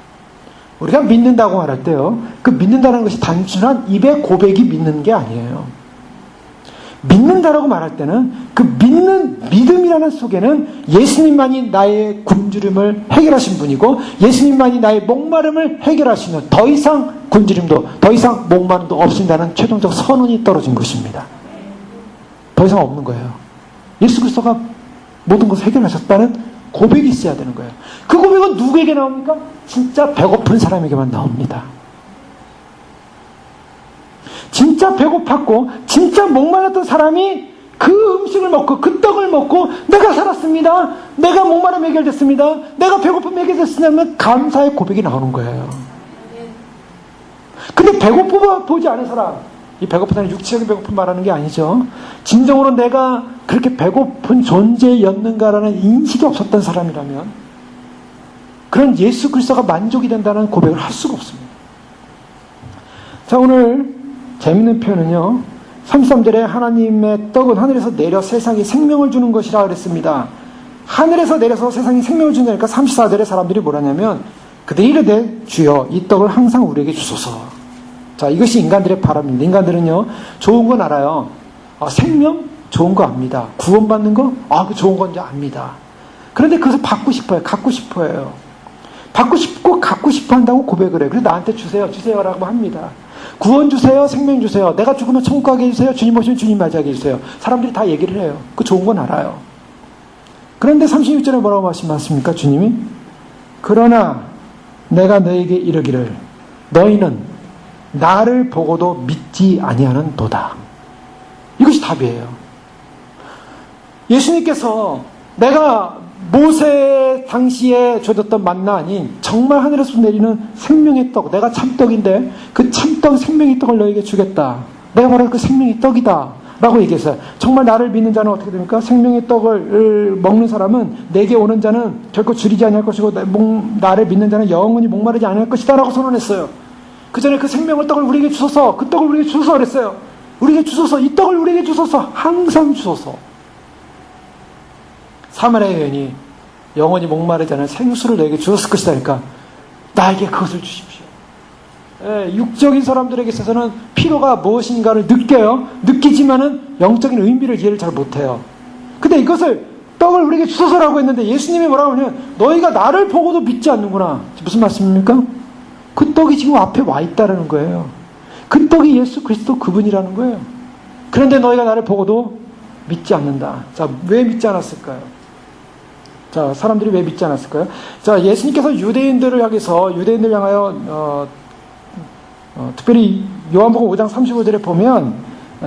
S1: 우리가 믿는다고 말할 때요, 그 믿는다는 것이 단순한 입의 고백이 믿는 게 아니에요. 믿는다라고 말할 때는 그 믿음이라는 속에는 예수님만이 나의 굶주림을 해결하신 분이고, 예수님만이 나의 목마름을 해결하시는, 더 이상 굶주림도 더 이상 목마름도 없습니다는 최종적 선언이 떨어진 것입니다. 더 이상 없는 거예요. 예수 그리스도가 모든 것을 해결하셨다는 고백이 있어야 되는 거예요. 그 고백은 누구에게 나옵니까? 진짜 배고픈 사람에게만 나옵니다. 진짜 배고팠고 진짜 목말랐던 사람이 그 음식을 먹고 그 떡을 먹고 내가 살았습니다, 내가 목마름 해결됐습니다, 내가 배고픔 해결됐으면 감사의 고백이 나오는 거예요. 근데 배고파 보지 않은 사람, 이 배고프다는 육체적인 배고픔 말하는 게 아니죠. 진정으로 내가 그렇게 배고픈 존재였는가라는 인식이 없었던 사람이라면 그런 예수 그리스도가 만족이 된다는 고백을 할 수가 없습니다. 자, 오늘 재밌는 표현은요, 33절에 하나님의 떡은 하늘에서 내려 세상에 생명을 주는 것이라 그랬습니다. 하늘에서 내려서 세상에 생명을 준다니까 34절에 사람들이 뭐라냐면, 그들이 이르되 주여 이 떡을 항상 우리에게 주소서. 자, 이것이 인간들의 바람입니다. 인간들은요, 좋은 건 알아요. 생명? 좋은 거 압니다. 구원받는 거? 그 좋은 건지 압니다. 그런데 그것을 받고 싶어요. 갖고 싶어요. 받고 싶고 갖고 싶어 한다고 고백을 해요. 그래서 나한테 주세요, 주세요라고 합니다. 구원 주세요, 생명 주세요, 내가 죽으면 천국 가게 해주세요, 주님 오시면 주님 맞이하게 해주세요. 사람들이 다 얘기를 해요. 그 좋은 건 알아요. 그런데 36절에 뭐라고 말씀하십니까? 주님이 그러나 내가 너에게 이르기를 너희는 나를 보고도 믿지 아니하는 도다. 이것이 답이에요. 예수님께서 내가 모세 당시에 줘줬던 만나 아닌 정말 하늘에서 내리는 생명의 떡, 내가 참떡인데 그 참떡 생명의 떡을 너에게 주겠다, 내가 바로 그 생명의 떡이다 라고 얘기했어요. 정말 나를 믿는 자는 어떻게 됩니까? 생명의 떡을 먹는 사람은 내게 오는 자는 결코 줄이지 아니할 것이고 나를 믿는 자는 영원히 목마르지 않을 것이다 라고 선언했어요. 그 전에 그 생명의 떡을 우리에게 주소서, 그 떡을 우리에게 주소서 그랬어요. 우리에게 주소서, 이 떡을 우리에게 주소서, 항상 주소서. 사마리아 여인이 영원히 목마르지 않은 생수를 너에게 주었을 것이다니까 나에게 그것을 주십시오. 육적인 사람들에게 있어서는 필요가 무엇인가를 느끼지만은 영적인 의미를 이해를 잘 못해요. 근데 이것을 떡을 우리에게 주소서라고 했는데 예수님이 뭐라고 하냐면 너희가 나를 보고도 믿지 않는구나. 무슨 말씀입니까? 그 떡이 지금 앞에 와 있다라는 거예요. 그 떡이 예수 그리스도 그분이라는 거예요. 그런데 너희가 나를 보고도 믿지 않는다. 자, 왜 믿지 않았을까요? 자, 사람들이 왜 믿지 않았을까요? 자, 예수님께서 유대인들을 향하여 특별히 요한복음 5장 35절에 보면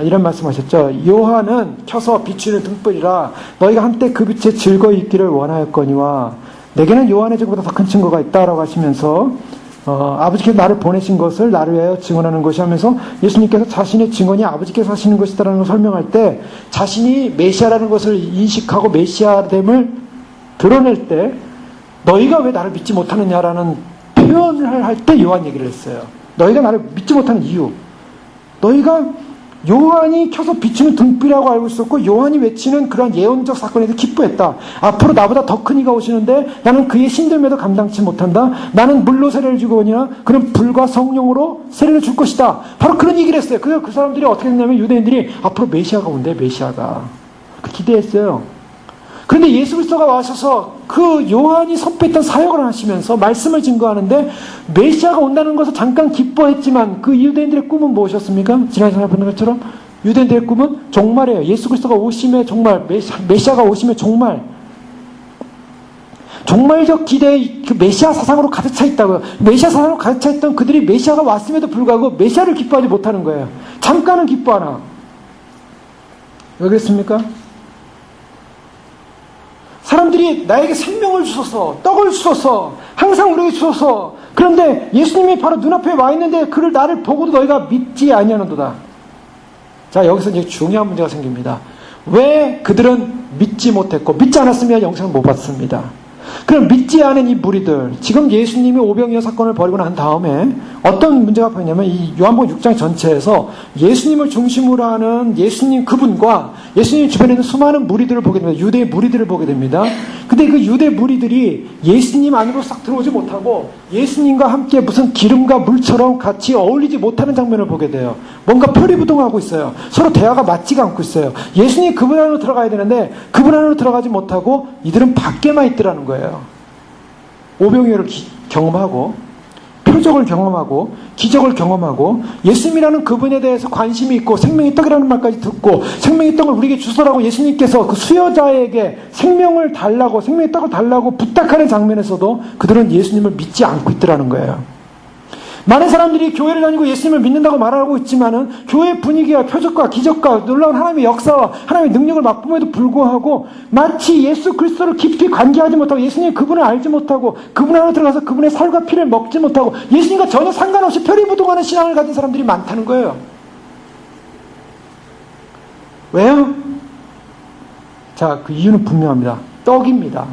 S1: 이런 말씀하셨죠. 요한은 켜서 비추는 등불이라 너희가 한때 그 빛에 즐거이 있기를 원하였거니와 내게는 요한의 증거보다 더 큰 증거가 있다라고 하시면서 아버지께서 나를 보내신 것을 나를 위하여 증언하는 것이 하면서 예수님께서 자신의 증언이 아버지께서 하시는 것이다라는 걸 설명할 때 자신이 메시아라는 것을 인식하고 메시아됨을 드러낼 때 너희가 왜 나를 믿지 못하느냐라는 표현을 할 때 요한 얘기를 했어요. 너희가 나를 믿지 못하는 이유. 너희가 요한이 켜서 비추는 등불이라고 알고 있었고 요한이 외치는 그런 예언적 사건에 대해 기뻐했다. 앞으로 나보다 더 큰 이가 오시는데 나는 그의 신들매도 감당치 못한다. 나는 물로 세례를 주고 오니나 그는 불과 성령으로 세례를 줄 것이다. 바로 그런 얘기를 했어요. 그래서 그 사람들이 어떻게 했냐면 유대인들이 앞으로 메시아가 온대. 메시아가. 기대했어요. 그런데 예수 그리스도가 와셔서 그 요한이 선포했던 사역을 하시면서 말씀을 증거하는데 메시아가 온다는 것을 잠깐 기뻐했지만 그 유대인들의 꿈은 무엇이었습니까? 지난주에 살펴본 것처럼 유대인들의 꿈은 종말이에요. 예수 그리스도가 오심의 종말, 메시아가 오심의 종말. 종말적 기대의 그 메시아 사상으로 가득 차 있다고요. 메시아 사상으로 가득 차 있던 그들이 메시아가 왔음에도 불구하고 메시아를 기뻐하지 못하는 거예요. 잠깐은 기뻐하나. 왜 그랬습니까? 사람들이 나에게 생명을 주소서, 떡을 주소서, 항상 우리에게 주소서. 그런데 예수님이 바로 눈앞에 와 있는데 그를 나를 보고도 너희가 믿지 아니하는도다. 자, 여기서 이제 중요한 문제가 생깁니다. 왜 그들은 믿지 못했고 믿지 않았으면 영생을 못 받습니다. 그럼 믿지 않은 이 무리들, 지금 예수님이 오병이어 사건을 벌이고 난 다음에 어떤 문제가 보이냐면 이 요한복음 6장 전체에서 예수님을 중심으로 하는 예수님 그분과 예수님 주변에 있는 수많은 무리들을 보게 됩니다. 유대의 무리들을 보게 됩니다. 근데 그 유대 무리들이 예수님 안으로 싹 들어오지 못하고 예수님과 함께 무슨 기름과 물처럼 같이 어울리지 못하는 장면을 보게 돼요. 뭔가 표리부동하고 있어요. 서로 대화가 맞지가 않고 있어요. 예수님이 그분 안으로 들어가야 되는데 그분 안으로 들어가지 못하고 이들은 밖에만 있더라는 거예요. 오병이어를 경험하고 표적을 경험하고 기적을 경험하고 예수님이라는 그분에 대해서 관심이 있고 생명의 떡이라는 말까지 듣고 생명의 떡을 우리에게 주소라고 예수님께서 그 수여자에게 생명을 달라고 생명의 떡을 달라고 부탁하는 장면에서도 그들은 예수님을 믿지 않고 있더라는 거예요. 많은 사람들이 교회를 다니고 예수님을 믿는다고 말하고 있지만은 교회 분위기와 표적과 기적과 놀라운 하나님의 역사와 하나님의 능력을 맛봄에도 불구하고 마치 예수 그리스도를 깊이 관계하지 못하고 예수님 그분을 알지 못하고 그분 안으로 들어가서 그분의 살과 피를 먹지 못하고 예수님과 전혀 상관없이 표리부동하는 신앙을 가진 사람들이 많다는 거예요. 왜요? 자, 그 이유는 분명합니다. 떡입니다.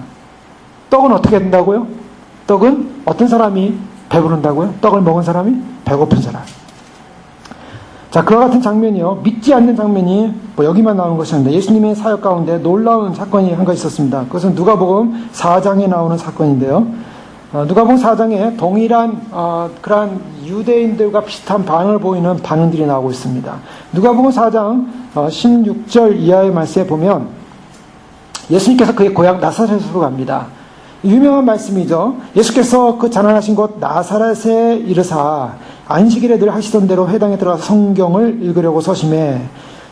S1: 떡은 어떻게 된다고요? 떡은 어떤 사람이 배부른다고요? 떡을 먹은 사람이 배고픈 사람. 자, 그와 같은 장면이요. 믿지 않는 장면이 뭐 여기만 나오는 것이 아닙니다. 예수님의 사역 가운데 놀라운 사건이 한 가지 있었습니다. 그것은 누가복음 4장에 나오는 사건인데요. 누가복음 4장에 동일한 그러한 유대인들과 비슷한 반응을 보이는 반응들이 나오고 있습니다. 누가복음 4장 16절 이하의 말씀에 보면 예수님께서 그의 고향 나사렛으로 갑니다. 유명한 말씀이죠. 예수께서 그 가난하신 곳 나사렛에 이르사 안식일에 늘 하시던 대로 회당에 들어가서 성경을 읽으려고 서심해.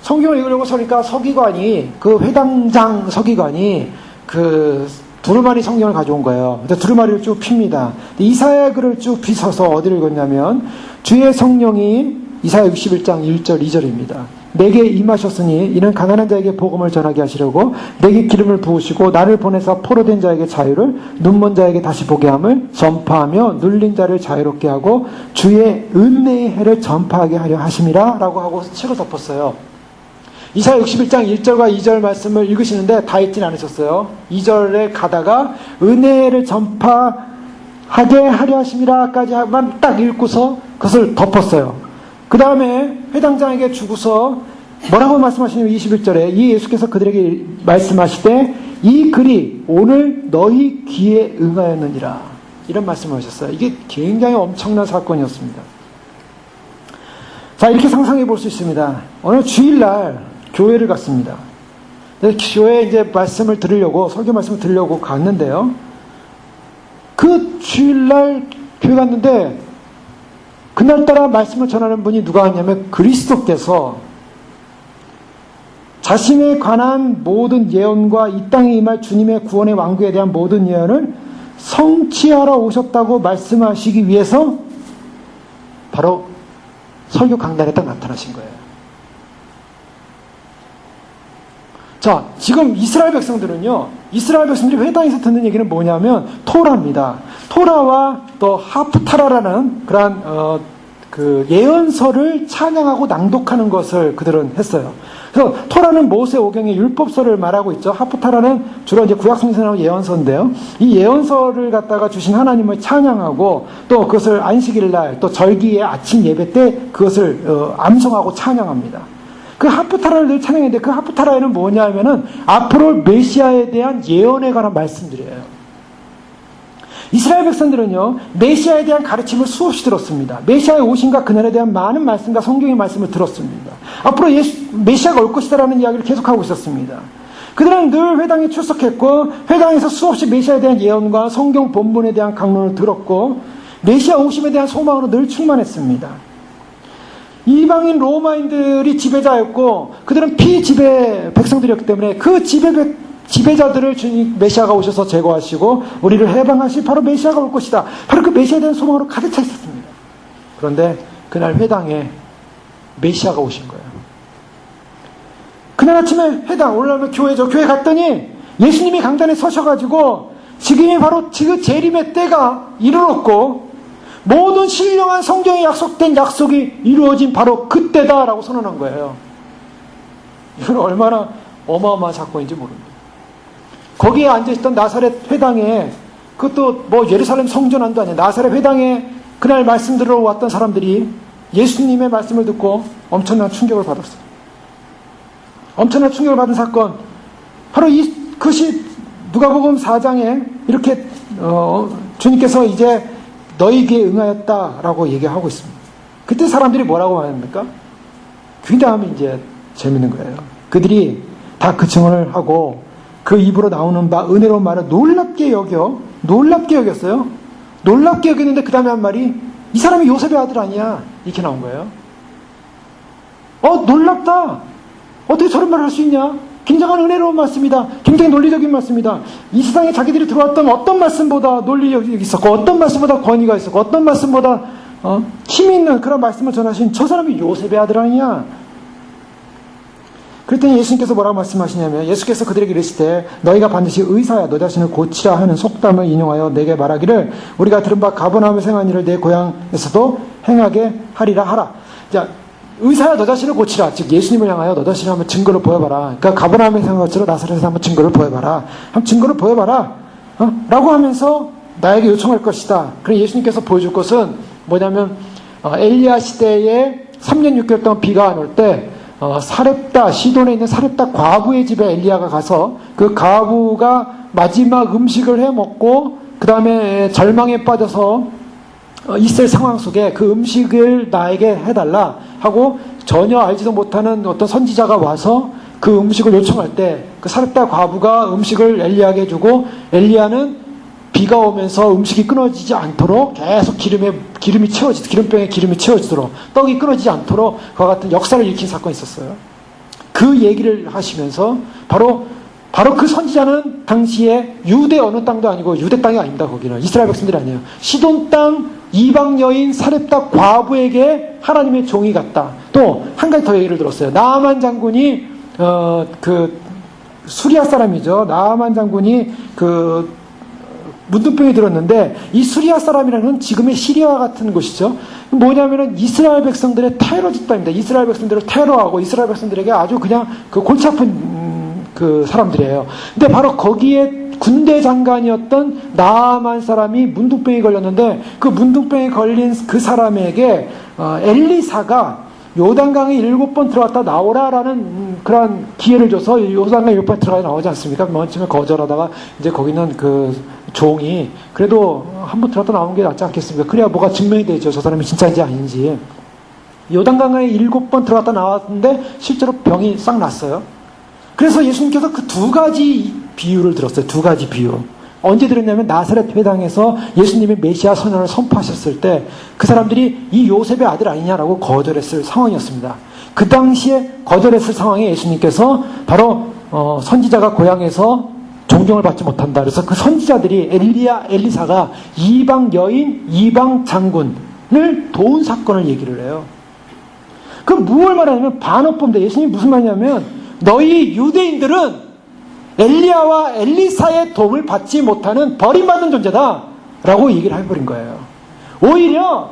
S1: 성경을 읽으려고 서니까 서기관이 그 회당장 서기관이 그 두루마리 성경을 가져온 거예요. 근데 두루마리를 쭉 핍니다. 이사야 글을 쭉 펴서 어디를 읽었냐면 주의 성령이 이사야 61장 1절 2절입니다. 내게 임하셨으니 이는 가난한 자에게 복음을 전하게 하시려고 내게 기름을 부으시고 나를 보내사 포로된 자에게 자유를 눈먼 자에게 다시 보게 함을 전파하며 눌린 자를 자유롭게 하고 주의 은혜의 해를 전파하게 하려 하심이라 라고 하고 책을 덮었어요. 이사야 61장 1절과 2절 말씀을 읽으시는데 다 읽진 않으셨어요. 2절에 가다가 은혜를 전파하게 하려 하심이라까지만 딱 읽고서 그것을 덮었어요. 그 다음에 회당장에게 주고서 뭐라고 말씀하시냐면 21절에 이 예수께서 그들에게 말씀하시되 이 글이 오늘 너희 귀에 응하였느니라 이런 말씀을 하셨어요. 이게 굉장히 엄청난 사건이었습니다. 자, 이렇게 상상해 볼 수 있습니다. 어느 주일날 교회를 갔습니다. 교회에 이제 말씀을 들으려고 설교 말씀을 들으려고 갔는데요. 그 주일날 교회 갔는데 그날따라 말씀을 전하는 분이 누가 왔냐면 그리스도께서 자신에 관한 모든 예언과 이 땅에 임할 주님의 구원의 왕국에 대한 모든 예언을 성취하러 오셨다고 말씀하시기 위해서 바로 설교 강단에 딱 나타나신 거예요. 자, 지금 이스라엘 백성들은요, 이스라엘 백성들이 회당에서 듣는 얘기는 뭐냐면 토라입니다. 토라와 또 하프타라라는 그러한 그 예언서를 찬양하고 낭독하는 것을 그들은 했어요. 그래서 토라는 모세오경의 율법서를 말하고 있죠. 하프타라는 주로 이제 구약성경하고 예언서인데요. 이 예언서를 갖다가 주신 하나님을 찬양하고 또 그것을 안식일날 또 절기의 아침 예배 때 그것을 암송하고 찬양합니다. 그 하프타라를 늘 찬양했는데 그 하프타라에는 뭐냐 하면은 앞으로 메시아에 대한 예언에 관한 말씀들이에요. 이스라엘 백성들은요, 메시아에 대한 가르침을 수없이 들었습니다. 메시아의 오심과 그날에 대한 많은 말씀과 성경의 말씀을 들었습니다. 앞으로 메시아가 올 것이다라는 이야기를 계속하고 있었습니다. 그들은 늘 회당에 출석했고, 회당에서 수없이 메시아에 대한 예언과 성경 본문에 대한 강론을 들었고, 메시아 오심에 대한 소망으로 늘 충만했습니다. 이방인 로마인들이 지배자였고, 그들은 피지배 백성들이었기 때문에 그 지배자들을 주님 메시아가 오셔서 제거하시고 우리를 해방하실 바로 메시아가 올 것이다. 바로 그 메시아에 대한 소망으로 가득 차 있었습니다. 그런데 그날 회당에 메시아가 오신 거예요. 그날 아침에 회당 오늘날 교회죠. 교회 갔더니 예수님이 강단에 서셔가지고 지금이 바로 지금 재림의 때가 이르렀고 모든 신령한 성경에 약속된 약속이 이루어진 바로 그때다라고 선언한 거예요. 이건 얼마나 어마어마한 사건인지 모릅니다. 거기에 앉아있던 나사렛 회당에, 그것도 뭐 예루살렘 성전안도 아니에요. 나사렛 회당에 그날 말씀 들어왔던 사람들이 예수님의 말씀을 듣고 엄청난 충격을 받았어요. 엄청난 충격을 받은 사건, 바로 그것이 누가복음 4장에 이렇게 주님께서 이제 너희에게 응하였다라고 얘기하고 있습니다. 그때 사람들이 뭐라고 말합니까? 그 다음에 이제 재밌는 거예요. 그들이 다 그 증언을 하고 그 입으로 나오는 바 은혜로운 말을 놀랍게 여겼어요. 놀랍게 여겼는데 그 다음에 한 말이 이 사람이 요셉의 아들 아니야, 이렇게 나온 거예요. 놀랍다. 어떻게 저런 말을 할 수 있냐? 굉장한 은혜로운 말씀이다. 굉장히 논리적인 말씀이다. 이 세상에 자기들이 들어왔던 어떤 말씀보다 논리력이 있었고 어떤 말씀보다 권위가 있었고 어떤 말씀보다 힘이 있는 그런 말씀을 전하신 저 사람이 요셉의 아들 아니냐? 그랬더니 예수님께서 뭐라고 말씀하시냐면, 예수께서 그들에게 이르시되 너희가 반드시 의사야 너 자신을 고치라 하는 속담을 인용하여 내게 말하기를 우리가 들은 바 가버나움에서 행한 일을 내 고향에서도 행하게 하리라 하라. 자, 의사야 너 자신을 고치라. 즉 예수님을 향하여 너 자신을 한번 증거를 보여봐라. 그러니까 가버나움에서 행한 것처럼 나사렛에서 한번 증거를 보여봐라. 한번 증거를 보여봐라. 라고 하면서 나에게 요청할 것이다. 그래 예수님께서 보여줄 것은 뭐냐면 엘리야 시대에 3년 6개월 동안 비가 안 올 때 사렙다, 시돈에 있는 사렙다 과부의 집에 엘리야가 가서 그 과부가 마지막 음식을 해 먹고 그 다음에 절망에 빠져서 있을 상황 속에 그 음식을 나에게 해달라 하고 전혀 알지도 못하는 어떤 선지자가 와서 그 음식을 요청할 때 그 사렙다 과부가 음식을 엘리야에게 주고 엘리야는 비가 오면서 음식이 끊어지지 않도록 계속 기름병에 기름이 채워지도록 떡이 끊어지지 않도록 그와 같은 역사를 일으킨 사건이 있었어요. 그 얘기를 하시면서 바로 그 선지자는 당시에 유대 어느 땅도 아니고 유대 땅이 아닙니다. 거기는 이스라엘 백성들이 아니에요. 시돈 땅 이방 여인 사렙다 과부에게 하나님의 종이 갔다. 또 한 가지 더 얘기를 들었어요. 나아만 장군이 수리아 사람이죠. 나아만 장군이 문둥병이 들었는데 이 수리아 사람이라는 지금의 시리아 같은 곳이죠. 뭐냐면은 이스라엘 백성들의 테러 집단입니다. 이스라엘 백성들을 테러하고 이스라엘 백성들에게 아주 그냥 골치 아픈 그 사람들이에요. 근데 바로 거기에 군대 장관이었던 나아만 사람이 문둥병이 걸렸는데 그 문둥병이 걸린 그 사람에게 엘리사가 요단강에 7번 들어갔다 나오라라는 그런 기회를 줘서 요단강에 7번 들어가 나오지 않습니까? 맨 처음에 거절하다가 이제 거기는 그 종이 그래도 한번 들어갔다 나오는 게 낫지 않겠습니까? 그래야 뭐가 증명이 되죠. 저 사람이 진짜인지 아닌지. 요단강에 7번 들어갔다 나왔는데 실제로 병이 싹 났어요. 그래서 예수님께서 그 두 가지 비유를 들었어요. 두 가지 비유. 언제 들었냐면 나사렛 회당에서 예수님의 메시아 선언을 선포하셨을 때 그 사람들이 이 요셉의 아들 아니냐라고 거절했을 상황이었습니다. 그 당시에 거절했을 상황에 예수님께서 바로 선지자가 고향에서 존경을 받지 못한다. 그래서 그 선지자들이 엘리사가 이방 여인, 이방 장군을 도운 사건을 얘기를 해요. 그 무엇을 말하냐면 반어법인데 예수님이 무슨 말이냐면 너희 유대인들은 엘리야와 엘리사의 도움을 받지 못하는 버림받은 존재다 라고 얘기를 해버린 거예요. 오히려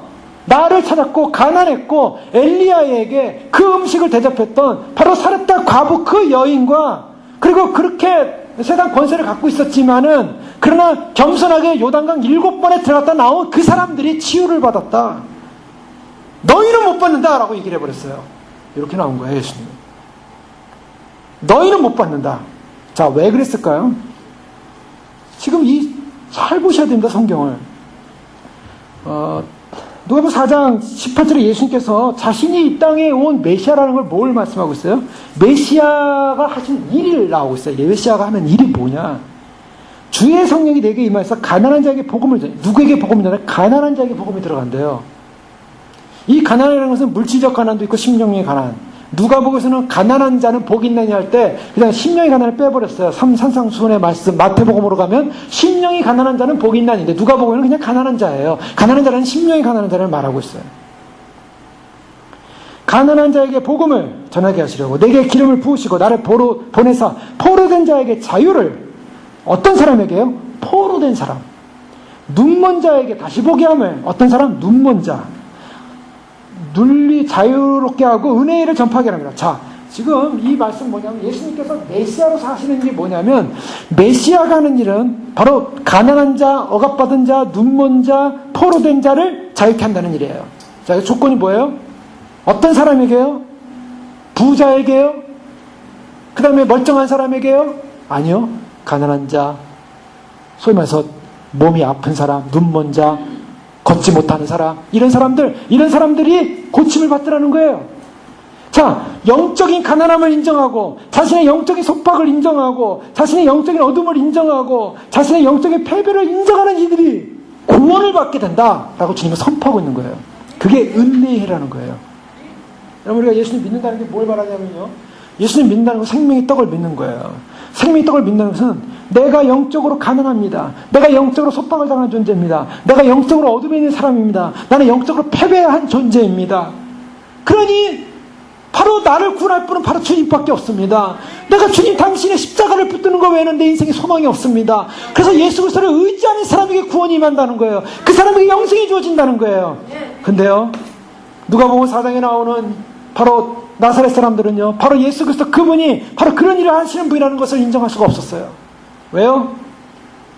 S1: 나를 찾았고 가난했고 엘리야에게 그 음식을 대접했던 바로 사렙다 과부 그 여인과, 그리고 그렇게 세상 권세를 갖고 있었지만은 그러나 겸손하게 요단강 7번에 들어갔다 나온 그 사람들이 치유를 받았다. 너희는 못 받는다 라고 얘기를 해버렸어요. 이렇게 나온 거예요, 예수님. 너희는 못 받는다. 자, 왜 그랬을까요? 지금 잘 보셔야 됩니다, 성경을. 누가복음 4장 18절에 예수님께서 자신이 이 땅에 온 메시아라는 걸 뭘 말씀하고 있어요? 메시아가 하신 일이 나오고 있어요. 메시아가 하는 일이 뭐냐? 주의 성령이 내게 임하여서 가난한 자에게 복음을 전해. 누구에게 복음을 전해? 가난한 자에게 복음이 들어간대요. 이 가난이라는 것은 물질적 가난도 있고 심령의 가난. 누가복음에서는 가난한 자는 복이 있나니 할 때 그냥 심령의 가난을 빼버렸어요. 산상수훈의 말씀 마태복음으로 가면 심령이 가난한 자는 복이 있나니인데 누가복음에는 그냥 가난한 자예요. 가난한 자는 심령이 가난한 자를 말하고 있어요. 가난한 자에게 복음을 전하게 하시려고 내게 기름을 부으시고 나를 보내사 포로된 자에게 자유를, 어떤 사람에게요? 포로된 사람. 눈먼 자에게 다시 보게 함을. 어떤 사람? 눈먼 자. 눈이 자유롭게 하고 은혜를 전파하게 합니다. 자, 지금 이 말씀 뭐냐면 예수님께서 메시아로 사시는 게 뭐냐면 메시아가 하는 일은 바로 가난한 자, 억압받은 자, 눈먼 자, 포로된 자를 자유케 한다는 일이에요. 자, 조건이 뭐예요? 어떤 사람에게요? 부자에게요? 그 다음에 멀쩡한 사람에게요? 아니요. 가난한 자, 소위 말해서 몸이 아픈 사람, 눈먼 자, 걷지 못하는 사람, 이런 사람들이 고침을 받더라는 거예요. 자, 영적인 가난함을 인정하고, 자신의 영적인 속박을 인정하고, 자신의 영적인 어둠을 인정하고, 자신의 영적인 패배를 인정하는 이들이 구원을 받게 된다라고 주님은 선포하고 있는 거예요. 그게 은혜라는 거예요. 여러분, 우리가 예수님 믿는다는 게 뭘 말하냐면요, 예수님 믿는다는 건 생명의 떡을 믿는 거예요. 생명의 떡을 믿는 것은 내가 영적으로 가난합니다. 내가 영적으로 속박을 당한 존재입니다. 내가 영적으로 어둠에 있는 사람입니다. 나는 영적으로 패배한 존재입니다. 그러니 바로 나를 구원할 분은 바로 주님밖에 없습니다. 내가 주님 당신의 십자가를 붙드는 것 외에는 내 인생에 소망이 없습니다. 그래서 예수 그리스도를 의지하는 사람에게 구원이 임한다는 거예요. 그 사람에게 영생이 주어진다는 거예요. 근데요, 누가복음 4장에 나오는 바로 나사렛 사람들은요, 바로 예수 그리스도 그분이 바로 그런 일을 하시는 분이라는 것을 인정할 수가 없었어요. 왜요?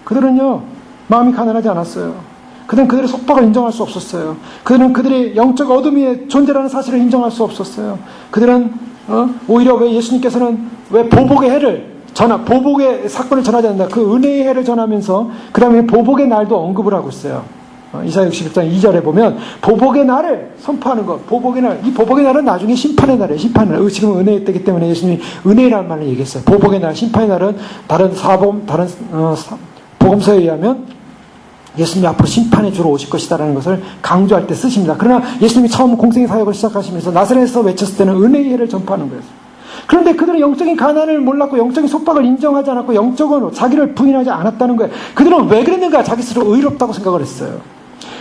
S1: 그들은요, 마음이 가난하지 않았어요. 그들은 그들의 속박을 인정할 수 없었어요. 그들은 그들의 영적 어둠의 존재라는 사실을 인정할 수 없었어요. 그들은 오히려 왜 예수님께서는 왜 보복의 해를 보복의 사건을 전하지 않는다. 그 은혜의 해를 전하면서 그 다음에 보복의 날도 언급을 하고 있어요. 이사야 61장 2절에 보면 보복의 날을 선포하는 것, 보복의 날, 이 보복의 날은 나중에 심판의 날이에요. 심판의 날. 지금 은혜의 때이기 때문에 예수님이 은혜라는 말을 얘기했어요. 보복의 날, 심판의 날은 다른 복음서에 의하면 예수님이 앞으로 심판에 주러 오실 것이다라는 것을 강조할 때 쓰십니다. 그러나 예수님이 처음 공생의 사역을 시작하시면서 나사렛에서 외쳤을 때는 은혜의 해를 전파하는 거였어요. 그런데 그들은 영적인 가난을 몰랐고 영적인 속박을 인정하지 않았고 영적으로 자기를 부인하지 않았다는 거예요. 그들은 왜 그랬는가? 자기 스스로 의롭다고 생각을 했어요.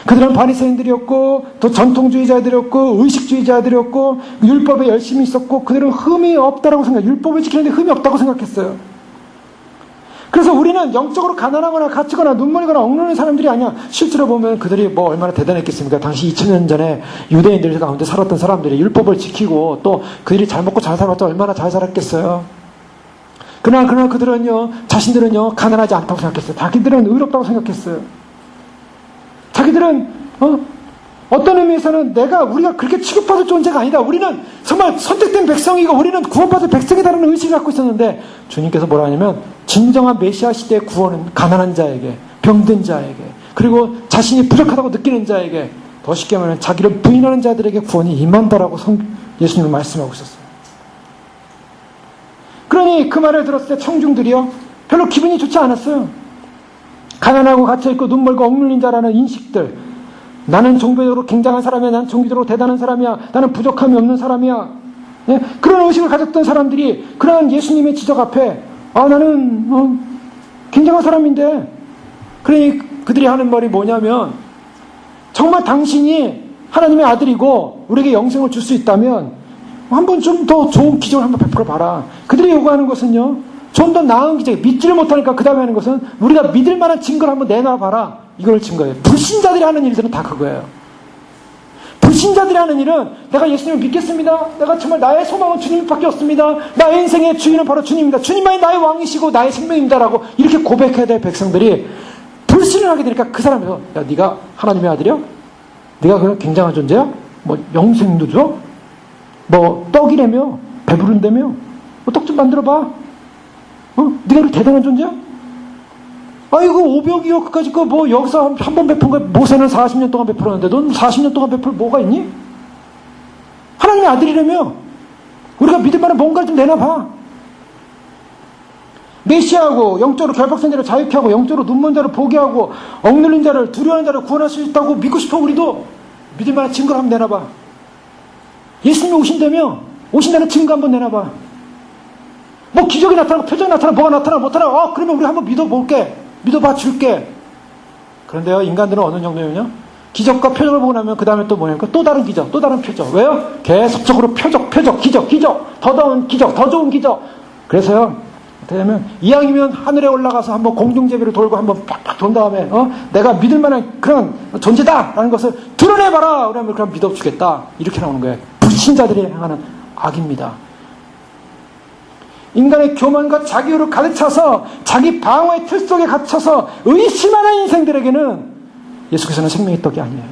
S1: 그들은 바리새인들이었고 또 전통주의자들이었고 의식주의자들이었고 율법에 열심히 있었고 그들은 흠이 없다라고 율법을 지키는데 흠이 없다고 생각했어요. 그래서 우리는 영적으로 가난하거나 갇히거나 눈물이거나 억누르는 사람들이 아니야. 실제로 보면 그들이 뭐 얼마나 대단했겠습니까? 당시 2000년 전에 유대인들 가운데 살았던 사람들이 율법을 지키고 또 그들이 잘 먹고 잘 살았다 얼마나 잘 살았겠어요. 그러나 그들은요, 자신들은요 가난하지 않다고 생각했어요. 자기들은 의롭다고 생각했어요. 자기들은 어떤 의미에서는 우리가 그렇게 취급받을 존재가 아니다. 우리는 정말 선택된 백성이고 우리는 구원받을 백성이다라는 의식을 갖고 있었는데 주님께서 뭐라 하냐면 진정한 메시아 시대의 구원은 가난한 자에게, 병든 자에게, 그리고 자신이 부족하다고 느끼는 자에게, 더 쉽게 말하면 자기를 부인하는 자들에게 구원이 임한다라고 예수님은 말씀하고 있었어요. 그러니 그 말을 들었을 때 청중들이요 별로 기분이 좋지 않았어요. 가난하고 갇혀있고 눈멀고 억눌린 자라는 인식들, 나는 종교적으로 굉장한 사람이야, 나는 종교적으로 대단한 사람이야, 나는 부족함이 없는 사람이야, 예? 그런 의식을 가졌던 사람들이 그러한 예수님의 지적 앞에 나는 굉장한 사람인데, 그러니 그들이 하는 말이 뭐냐면 정말 당신이 하나님의 아들이고 우리에게 영생을 줄 수 있다면 한번 좀 더 좋은 기적을 한번 베풀어 봐라. 그들이 요구하는 것은요 좀 더 나은 기적, 믿지를 못하니까 그 다음에 하는 것은 우리가 믿을 만한 증거를 한번 내놔봐라. 이걸 증거해요. 불신자들이 하는 일들은 다 그거예요. 불신자들이 하는 일은 내가 예수님을 믿겠습니다. 내가 정말 나의 소망은 주님밖에 없습니다. 나의 인생의 주인은 바로 주님입니다. 주님만이 나의 왕이시고 나의 생명입니다라고 이렇게 고백해야 될 백성들이 불신을 하게 되니까 그 사람에서 야, 네가 하나님의 아들이야? 네가 그런 굉장한 존재야? 뭐 영생도 줘? 뭐 떡이라며? 배부른다며? 뭐 떡 좀 만들어봐. 네가 그렇게 대단한 존재야? 아이고 500이요 그까짓 거 뭐 여기서 한 번 베푼 거 모세는 40년 동안 베풀었는데 넌 40년 동안 베풀 뭐가 있니? 하나님의 아들이라며 우리가 믿을 만한 뭔가를 좀 내놔봐. 메시아하고 영적으로 결박된 자를 자유케 하고 영적으로 눈먼 자를 보게 하고 억눌린 자를 두려워하는 자를 구원할 수 있다고 믿고 싶어. 우리도 믿을 만한 증거를 한번 내놔봐. 예수님이 오신다는 증거 한번 내놔봐. 뭐 기적이 나타나고 표정이 나타나고 뭐가 나타나 못하나 그러면 우리 한번 믿어볼게. 믿어봐 줄게. 그런데요 인간들은 어느 정도냐면요 기적과 표적을 보고 나면 그 다음에 또 뭐냐면 또 다른 기적 또 다른 표적. 왜요? 계속적으로 표적 기적 더 좋은 기적 더 좋은 기적. 그래서요 어떻게 하면 이왕이면 하늘에 올라가서 한번 공중제비를 돌고 한번 팍팍 돈 다음에 내가 믿을 만한 그런 존재다라는 것을 드러내봐라. 그러면 그럼 믿어주겠다. 이렇게 나오는 거예요. 불신자들이 행하는 악입니다. 인간의 교만과 자기를 가르쳐서 자기 방어의 틀 속에 갇혀서 의심하는 인생들에게는 예수께서는 생명의 떡이 아니에요.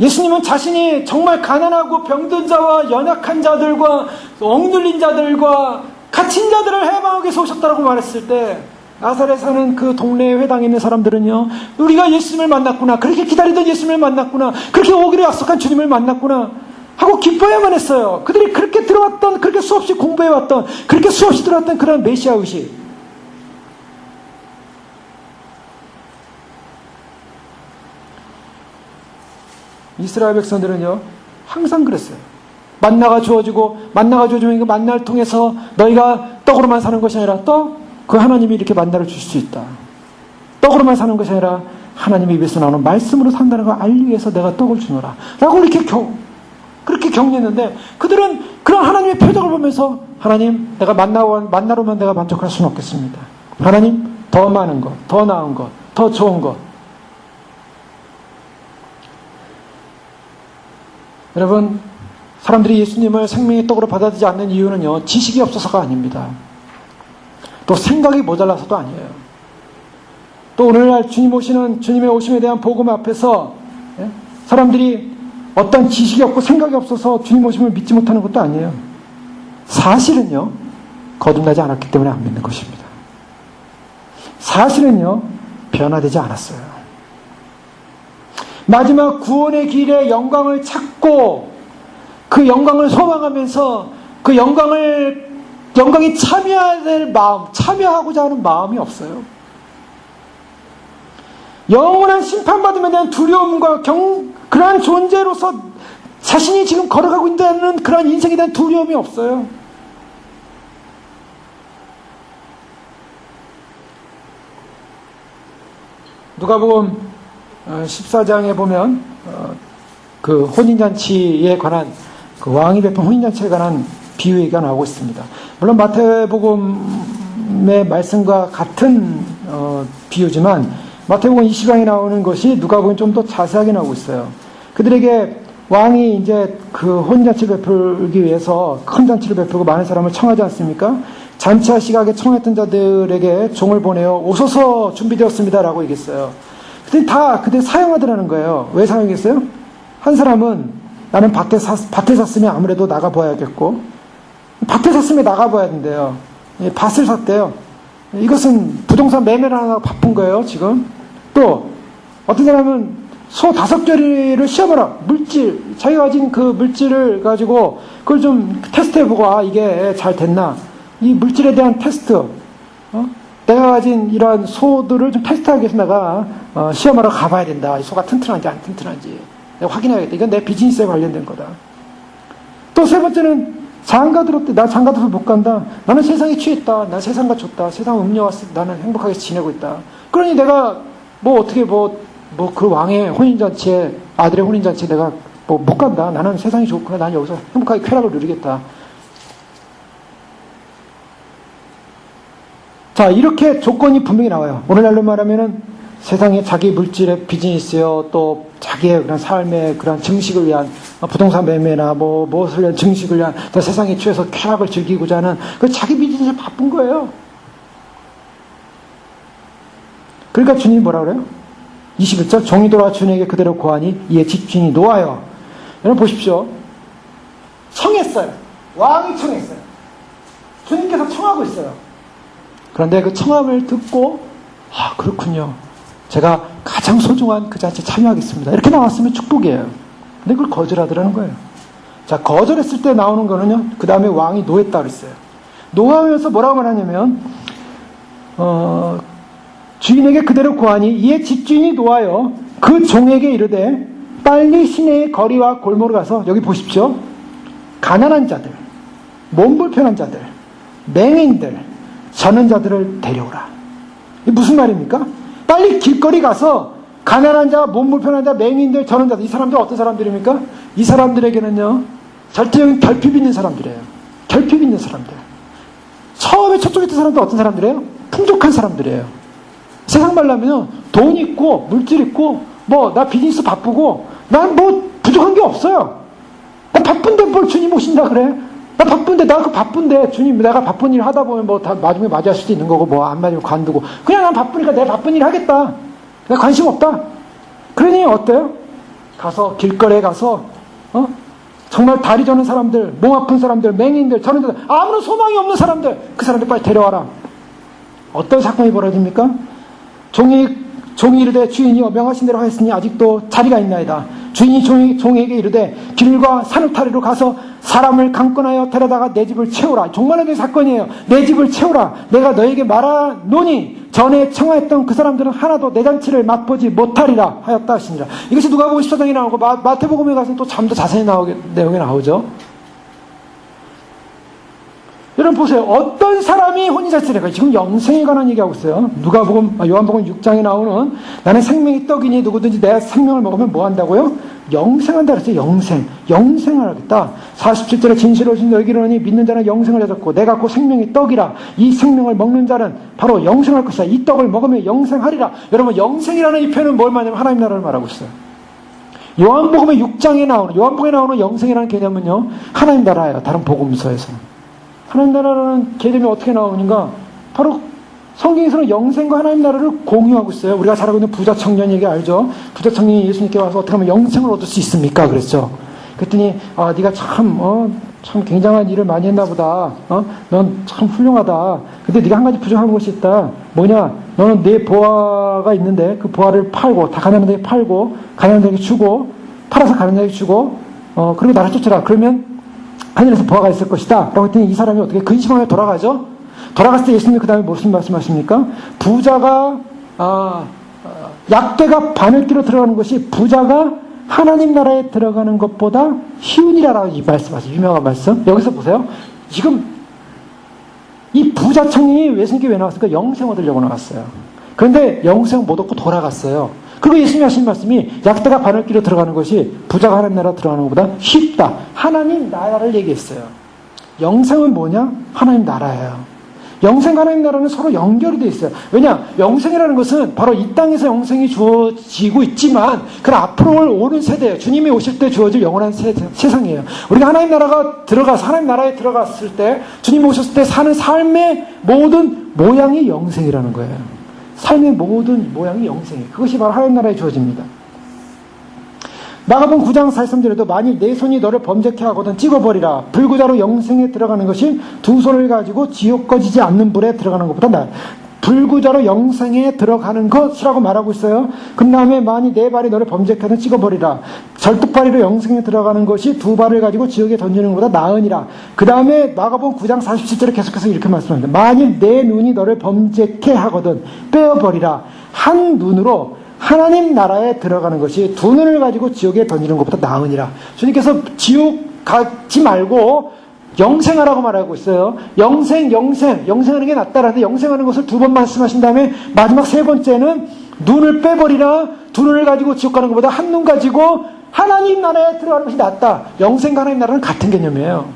S1: 예수님은 자신이 정말 가난하고 병든 자와 연약한 자들과 억눌린 자들과 갇힌 자들을 해방하기 위해서 오셨다고 말했을 때 나사렛에 사는 그 동네에 회당에 있는 사람들은요 우리가 예수님을 만났구나. 그렇게 기다리던 예수님을 만났구나. 그렇게 오기로 약속한 주님을 만났구나 하고 기뻐야만 했어요. 그들이 그렇게 들어왔던 그렇게 수없이 공부해왔던 그렇게 수없이 들어왔던 그런 메시아 의식. 이스라엘 백성들은요 항상 그랬어요. 만나가 주어지고 만나가 주어지면 그 만나를 통해서 너희가 떡으로만 사는 것이 아니라 그 하나님이 이렇게 만나를 주실 수 있다. 떡으로만 사는 것이 아니라 하나님의 입에서 나오는 말씀으로 산다는 걸 알기 위해서 내가 떡을 주노라 라고 그렇게 격려했는데 그들은 그런 하나님의 표적을 보면서 하나님 내가 만나로만 내가 만족할 수는 없겠습니다. 하나님 더 많은 것, 더 나은 것, 더 좋은 것. 여러분 사람들이 예수님을 생명의 떡으로 받아들이지 않는 이유는요 지식이 없어서가 아닙니다. 또 생각이 모자라서도 아니에요. 또 오늘날 주님의 오심에 대한 복음 앞에서 사람들이 어떤 지식이 없고 생각이 없어서 주님 오심을 믿지 못하는 것도 아니에요. 사실은요 거듭나지 않았기 때문에 안 믿는 것입니다. 사실은요 변화되지 않았어요. 마지막 구원의 길에 영광을 찾고 그 영광을 소망하면서 그 영광에 참여해야 될 마음, 참여하고자 하는 마음이 없어요. 영원한 심판받음에 대한 두려움과 그러한 존재로서 자신이 지금 걸어가고 있다는 그러한 인생에 대한 두려움이 없어요. 누가복음 14장에 보면 그 혼인잔치에 관한 그 왕이 베푼 혼인잔치에 관한 비유가 나오고 있습니다. 물론 마태복음의 말씀과 같은 비유지만 마태복음 20장에 나오는 것이 누가복음은 좀 더 자세하게 나오고 있어요. 그들에게 왕이 이제 그 혼인잔치를 베풀기 위해서 큰 잔치를 베풀고 많은 사람을 청하지 않습니까? 잔치할 시각에 청했던 자들에게 종을 보내어 오소서 준비되었습니다라고 얘기했어요. 그들 사용하더라는 거예요. 왜 사용했어요? 한 사람은 나는 밭에 샀으면 아무래도 나가봐야겠고 밭에 샀으면 나가봐야 된대요. 밭을 샀대요. 이것은 부동산 매매를 하나 바쁜 거예요 지금. 또 어떤 사람은 소 5개를 시험하라. 물질, 자기가 가진 그 물질을 가지고 그걸 좀 테스트해보고 이게 잘 됐나. 이 물질에 대한 테스트, 내가 가진 이러한 소들을 좀 테스트하기 위해서 내가 시험하러 가봐야 된다. 이 소가 튼튼한지 안 튼튼한지 내가 확인해야겠다. 이건 내 비즈니스에 관련된 거다. 또 세 번째는 장가 들었대. 나 장가 들어서 못 간다. 나는 세상에 취했다. 난 세상과 줬다. 세상 음료왔을 때 나는 행복하게 지내고 있다. 그러니 내가 그 왕의 혼인잔치에, 아들의 혼인잔치에 내가 못 간다. 나는 세상이 좋구나. 난 여기서 행복하게 쾌락을 누리겠다. 자, 이렇게 조건이 분명히 나와요. 오늘날로 말하면은 세상에 자기 물질의 비즈니스요, 또 자기의 그런 삶의 그런 증식을 위한 부동산 매매나 무엇을 위한 증식을 위한 또 세상에 취해서 쾌락을 즐기고자 하는 그 자기 비즈니스에 바쁜 거예요. 그러니까 주님이 뭐라 그래요? 21절, 종이 돌아와 주인에게 그대로 고하니 이에 집주인이 놓아요. 여러분 보십시오. 청했어요. 왕이 청했어요. 주님께서 청하고 있어요. 그런데 그 청함을 듣고, 아, 그렇군요. 제가 가장 소중한 그 자체에 참여하겠습니다. 이렇게 나왔으면 축복이에요. 근데 그걸 거절하더라는 거예요. 자, 거절했을 때 나오는 거는요, 그 다음에 왕이 노했다 그랬어요. 노하면서 뭐라고 말하냐면, 주인에게 그대로 고하니 이에 집주인이 노하여 그 종에게 이르되 빨리 시내의 거리와 골목으로 가서, 여기 보십시오. 가난한 자들, 몸 불편한 자들, 맹인들, 저는 자들을 데려오라. 이게 무슨 말입니까? 빨리 길거리 가서 가난한 자, 몸 불편한 자, 맹인들, 저는 자들, 이 사람들 어떤 사람들입니까? 이 사람들에게는요, 절대적인 결핍 있는 사람들이에요. 결핍 있는 사람들. 처음에 첫쪽에 있던 사람들 어떤 사람들이에요? 풍족한 사람들이에요. 세상 말로 하면요, 돈 있고 물질 있고 나 비즈니스 바쁘고 난 부족한 게 없어요. 나 바쁜데 뭘 주님 오신다 그래? 나 바쁜데, 나 그 바쁜데 주님, 내가 바쁜 일 하다 보면 다 나중에 맞이할 수도 있는 거고 안 맞으면 관두고 그냥 난 바쁘니까 내가 바쁜 일 하겠다. 내가 관심 없다. 그러니 어때요? 가서 길거리에 가서 정말 다리 저는 사람들, 몸 아픈 사람들, 맹인들, 저는 자들, 아무런 소망이 없는 사람들, 그 사람들 빨리 데려와라. 어떤 사건이 벌어집니까? 종이 이르되 주인이여 명하신 대로 하였으니 아직도 자리가 있나이다. 주인이 종에게 이르되 길과 산울타리로 가서 사람을 강권하여 데려다가 내 집을 채우라. 정말로 된 사건이에요. 내 집을 채우라. 내가 너에게 말하노니 전에 청하였던 그 사람들은 하나도 내 잔치를 맛보지 못하리라 하였다 하시니라. 이것이 누가복음 14장에 나오고 마태복음에 가서는 또 좀 더 자세히 내용이 나오죠. 여러분 보세요. 어떤 사람이 혼인잔치를 지금 영생에 관한 얘기하고 있어요. 요한복음 6장에 나오는 나는 생명이 떡이니 누구든지 내 생명을 먹으면 뭐 한다고요? 영생한다 그랬어요. 영생을 하겠다. 47절에 진실을 오신 너에게 이르노니 믿는 자는 영생을 얻었고 내가 곧 생명의 떡이라. 이 생명을 먹는 자는 바로 영생할 것이다. 이 떡을 먹으면 영생하리라. 여러분 영생이라는 이 표현은 뭘 말하냐면 하나님 나라를 말하고 있어요. 요한복음의 6장에 요한복음에 나오는 영생이라는 개념은요, 하나님 나라예요. 다른 복음서에서는. 하나님 나라라는 개념이 어떻게 나오는가? 바로 성경에서는 영생과 하나님 나라를 공유하고 있어요. 우리가 잘 알고 있는 부자 청년 얘기 알죠? 부자 청년이 예수님께 와서 어떻게 하면 영생을 얻을 수 있습니까? 그랬죠. 그랬더니 네가 참 굉장한 일을 많이 했나 보다. 넌 참 훌륭하다. 근데 네가 한 가지 부족한 것이 있다. 뭐냐? 너는 내 보화가 있는데 그 보화를 팔고 다 가난한 데에 팔고 가난한 데에 주고 팔아서 가난한 데에 주고 그리고 나를 쫓아라. 그러면 하늘에서 보아가 있을 것이다. 라고 했더니 이 사람이 어떻게 근심하며 돌아가죠? 돌아갔을 때 예수님이 그 다음에 무슨 말씀하십니까? 부자가, 약대가 바늘귀로 들어가는 것이 부자가 하나님 나라에 들어가는 것보다 쉬우니라라고 이 말씀하세요. 유명한 말씀. 여기서 보세요. 지금 이 부자 청년이 예수님께 왜 나왔을까? 영생 얻으려고 나왔어요. 그런데 영생 못 얻고 돌아갔어요. 그리고 예수님이 하신 말씀이 약대가 바늘귀로 들어가는 것이 부자가 하나님 나라 들어가는 것보다 쉽다. 하나님 나라를 얘기했어요. 영생은 뭐냐? 하나님 나라예요. 영생과 하나님 나라는 서로 연결이 되어 있어요. 왜냐? 영생이라는 것은 바로 이 땅에서 영생이 주어지고 있지만 그 앞으로 오는 세대예요. 주님이 오실 때 주어질 영원한 세상이에요. 우리가 하나님 나라에 들어갔을 때, 주님이 오셨을 때 사는 삶의 모든 모양이 영생이라는 거예요. 삶의 모든 모양이 영생이에요. 그것이 바로 하나님 나라에 주어집니다. 마가복음 9장 43절에도 만일 내 손이 너를 범죄케 하거든 찍어버리라. 불구자로 영생에 들어가는 것이 두 손을 가지고 지옥 꺼지지 않는 불에 들어가는 것보다 나아. 불구자로 영생에 들어가는 것이라고 말하고 있어요. 그 다음에 만일 네 발이 너를 범죄케 하든 찍어버리라. 절뚝발이로 영생에 들어가는 것이 두 발을 가지고 지옥에 던지는 것보다 나으니라. 그 다음에 마가복음 9장 47절에 계속해서 이렇게 말씀합니다. 만일 내 눈이 너를 범죄케 하거든 빼어버리라. 한 눈으로 하나님 나라에 들어가는 것이 두 눈을 가지고 지옥에 던지는 것보다 나으니라. 주님께서 지옥 가지 말고 영생하라고 말하고 있어요. 영생하는 게 낫다라는데 영생하는 것을 두 번 말씀하신 다음에 마지막 세 번째는 눈을 빼버리라. 두 눈을 가지고 지옥 가는 것보다 한 눈 가지고 하나님 나라에 들어가는 것이 낫다. 영생과 하나님 나라는 같은 개념이에요.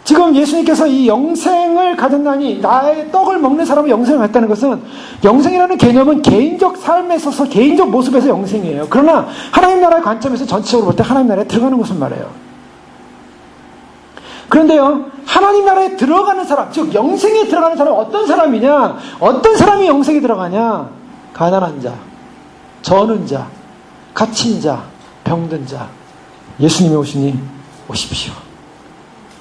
S1: 지금 예수님께서 이 영생을 가졌나니 나의 떡을 먹는 사람은 영생을 갖다는 것은 영생이라는 개념은 개인적 삶에 있어서 개인적 모습에서 영생이에요. 그러나 하나님 나라의 관점에서 전체적으로 볼 때 하나님 나라에 들어가는 것을 말해요. 그런데요, 하나님 나라에 들어가는 사람, 즉 영생에 들어가는 사람은 어떤 사람이냐? 어떤 사람이 영생에 들어가냐? 가난한 자, 저는 자, 갇힌 자, 병든 자. 예수님이 오시니 오십시오.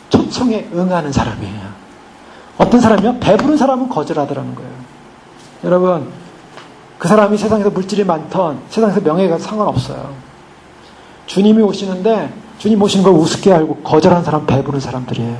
S1: 초청에 응하는 사람이에요. 어떤 사람이요? 배부른 사람은 거절하더라는 거예요. 여러분, 그 사람이 세상에서 물질이 많던, 세상에서 명예가 상관없어요. 주님이 오시는데 주님 오시는 걸 우습게 알고 거절하는 사람, 배부른 사람들이에요.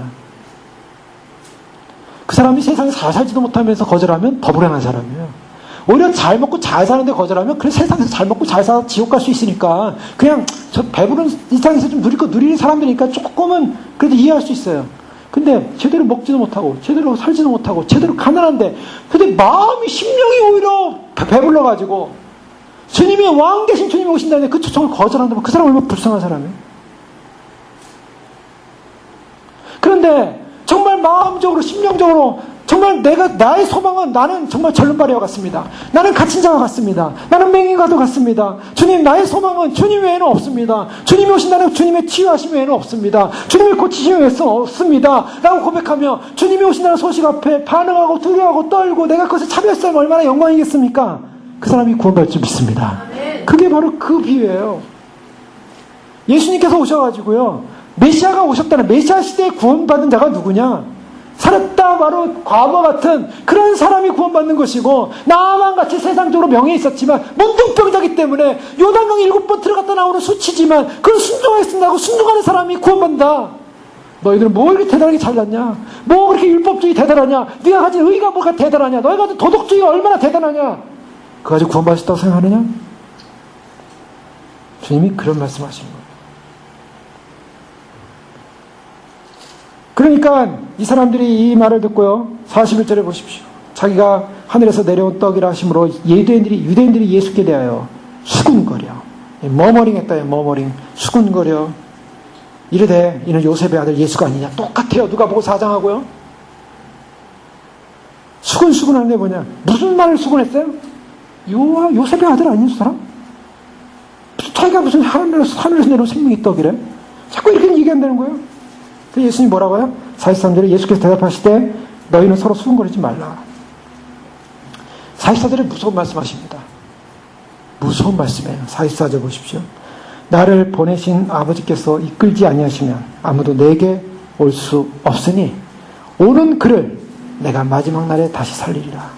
S1: 그 사람이 세상에 잘 살지도 못하면서 거절하면 더 불행한 사람이에요. 오히려 잘 먹고 잘 사는데 거절하면 그래 세상에서 잘 먹고 잘 살아 지옥 갈 수 있으니까 그냥 저 배부른 이 세상에서 좀 누릴 거 누리는 사람들이니까 조금은 그래도 이해할 수 있어요. 근데 제대로 먹지도 못하고 제대로 살지도 못하고 제대로 가난한데 근데 마음이 심령이 오히려 배불러가지고 주님이 왕 대신 주님이 오신다는데 그 초청을 거절한다면 그 사람 얼마나 불쌍한 사람이에요. 그런데 정말 마음적으로 심령적으로 정말 나의 소망은 나는 정말 절름발이와 같습니다. 나는 갇힌 자와 같습니다. 나는 맹인과도 같습니다. 주님, 나의 소망은 주님 외에는 없습니다. 주님이 오신다는 주님의 치유하심 외에는 없습니다. 주님의 고치심 외에는 없습니다. 라고 고백하며 주님이 오신다는 소식 앞에 반응하고 두려워하고 떨고 내가 그것을 참여했으면 얼마나 영광이겠습니까? 그 사람이 구원받을 줄 믿습니다. 그게 바로 그 비유예요. 예수님께서 오셔가지고요, 메시아가 오셨다는 메시아 시대에 구원받은 자가 누구냐? 살았다 바로 과거 같은 그런 사람이 구원받는 것이고 나만 같이 세상적으로 명예 있었지만 문둥병자기 때문에 요단강 7번 들어갔다 나오는 수치지만 그런 순종하겠습니다 하고 순종하는 사람이 구원받는다. 너희들은 뭐 이렇게 대단하게 잘났냐? 뭐 그렇게 율법주의 대단하냐? 네가 가진 의가 뭐가 대단하냐? 너희가 가진 도덕주의가 얼마나 대단하냐? 그거 가지고 구원받으셨다고 생각하느냐? 주님이 그런 말씀하신 거예요. 그러니까 이 사람들이 이 말을 듣고요, 41절에 보십시오. 자기가 하늘에서 내려온 떡이라 하심으로 유대인들이 예수께 대하여 수군거려, 머머링 했다요. 머머링, 수군거려 이르되 이는 요셉의 아들 예수가 아니냐. 똑같아요. 누가복음 4장하고요. 수군하는 게 뭐냐? 무슨 말을 수군했어요? 요셉의 아들 아니냐, 저 사람? 자기가 무슨 하늘에서 내려온 생명의 떡이래? 자꾸 이렇게 얘기한다는 거예요. 그래서 예수님이 뭐라고 해요? 43절에 예수께서 대답하시되 너희는 서로 수군거리지 말라. 44절에 무서운 말씀하십니다. 무서운 말씀이에요. 44절 보십시오. 나를 보내신 아버지께서 이끌지 아니하시면 아무도 내게 올 수 없으니 오는 그를 내가 마지막 날에 다시 살리리라.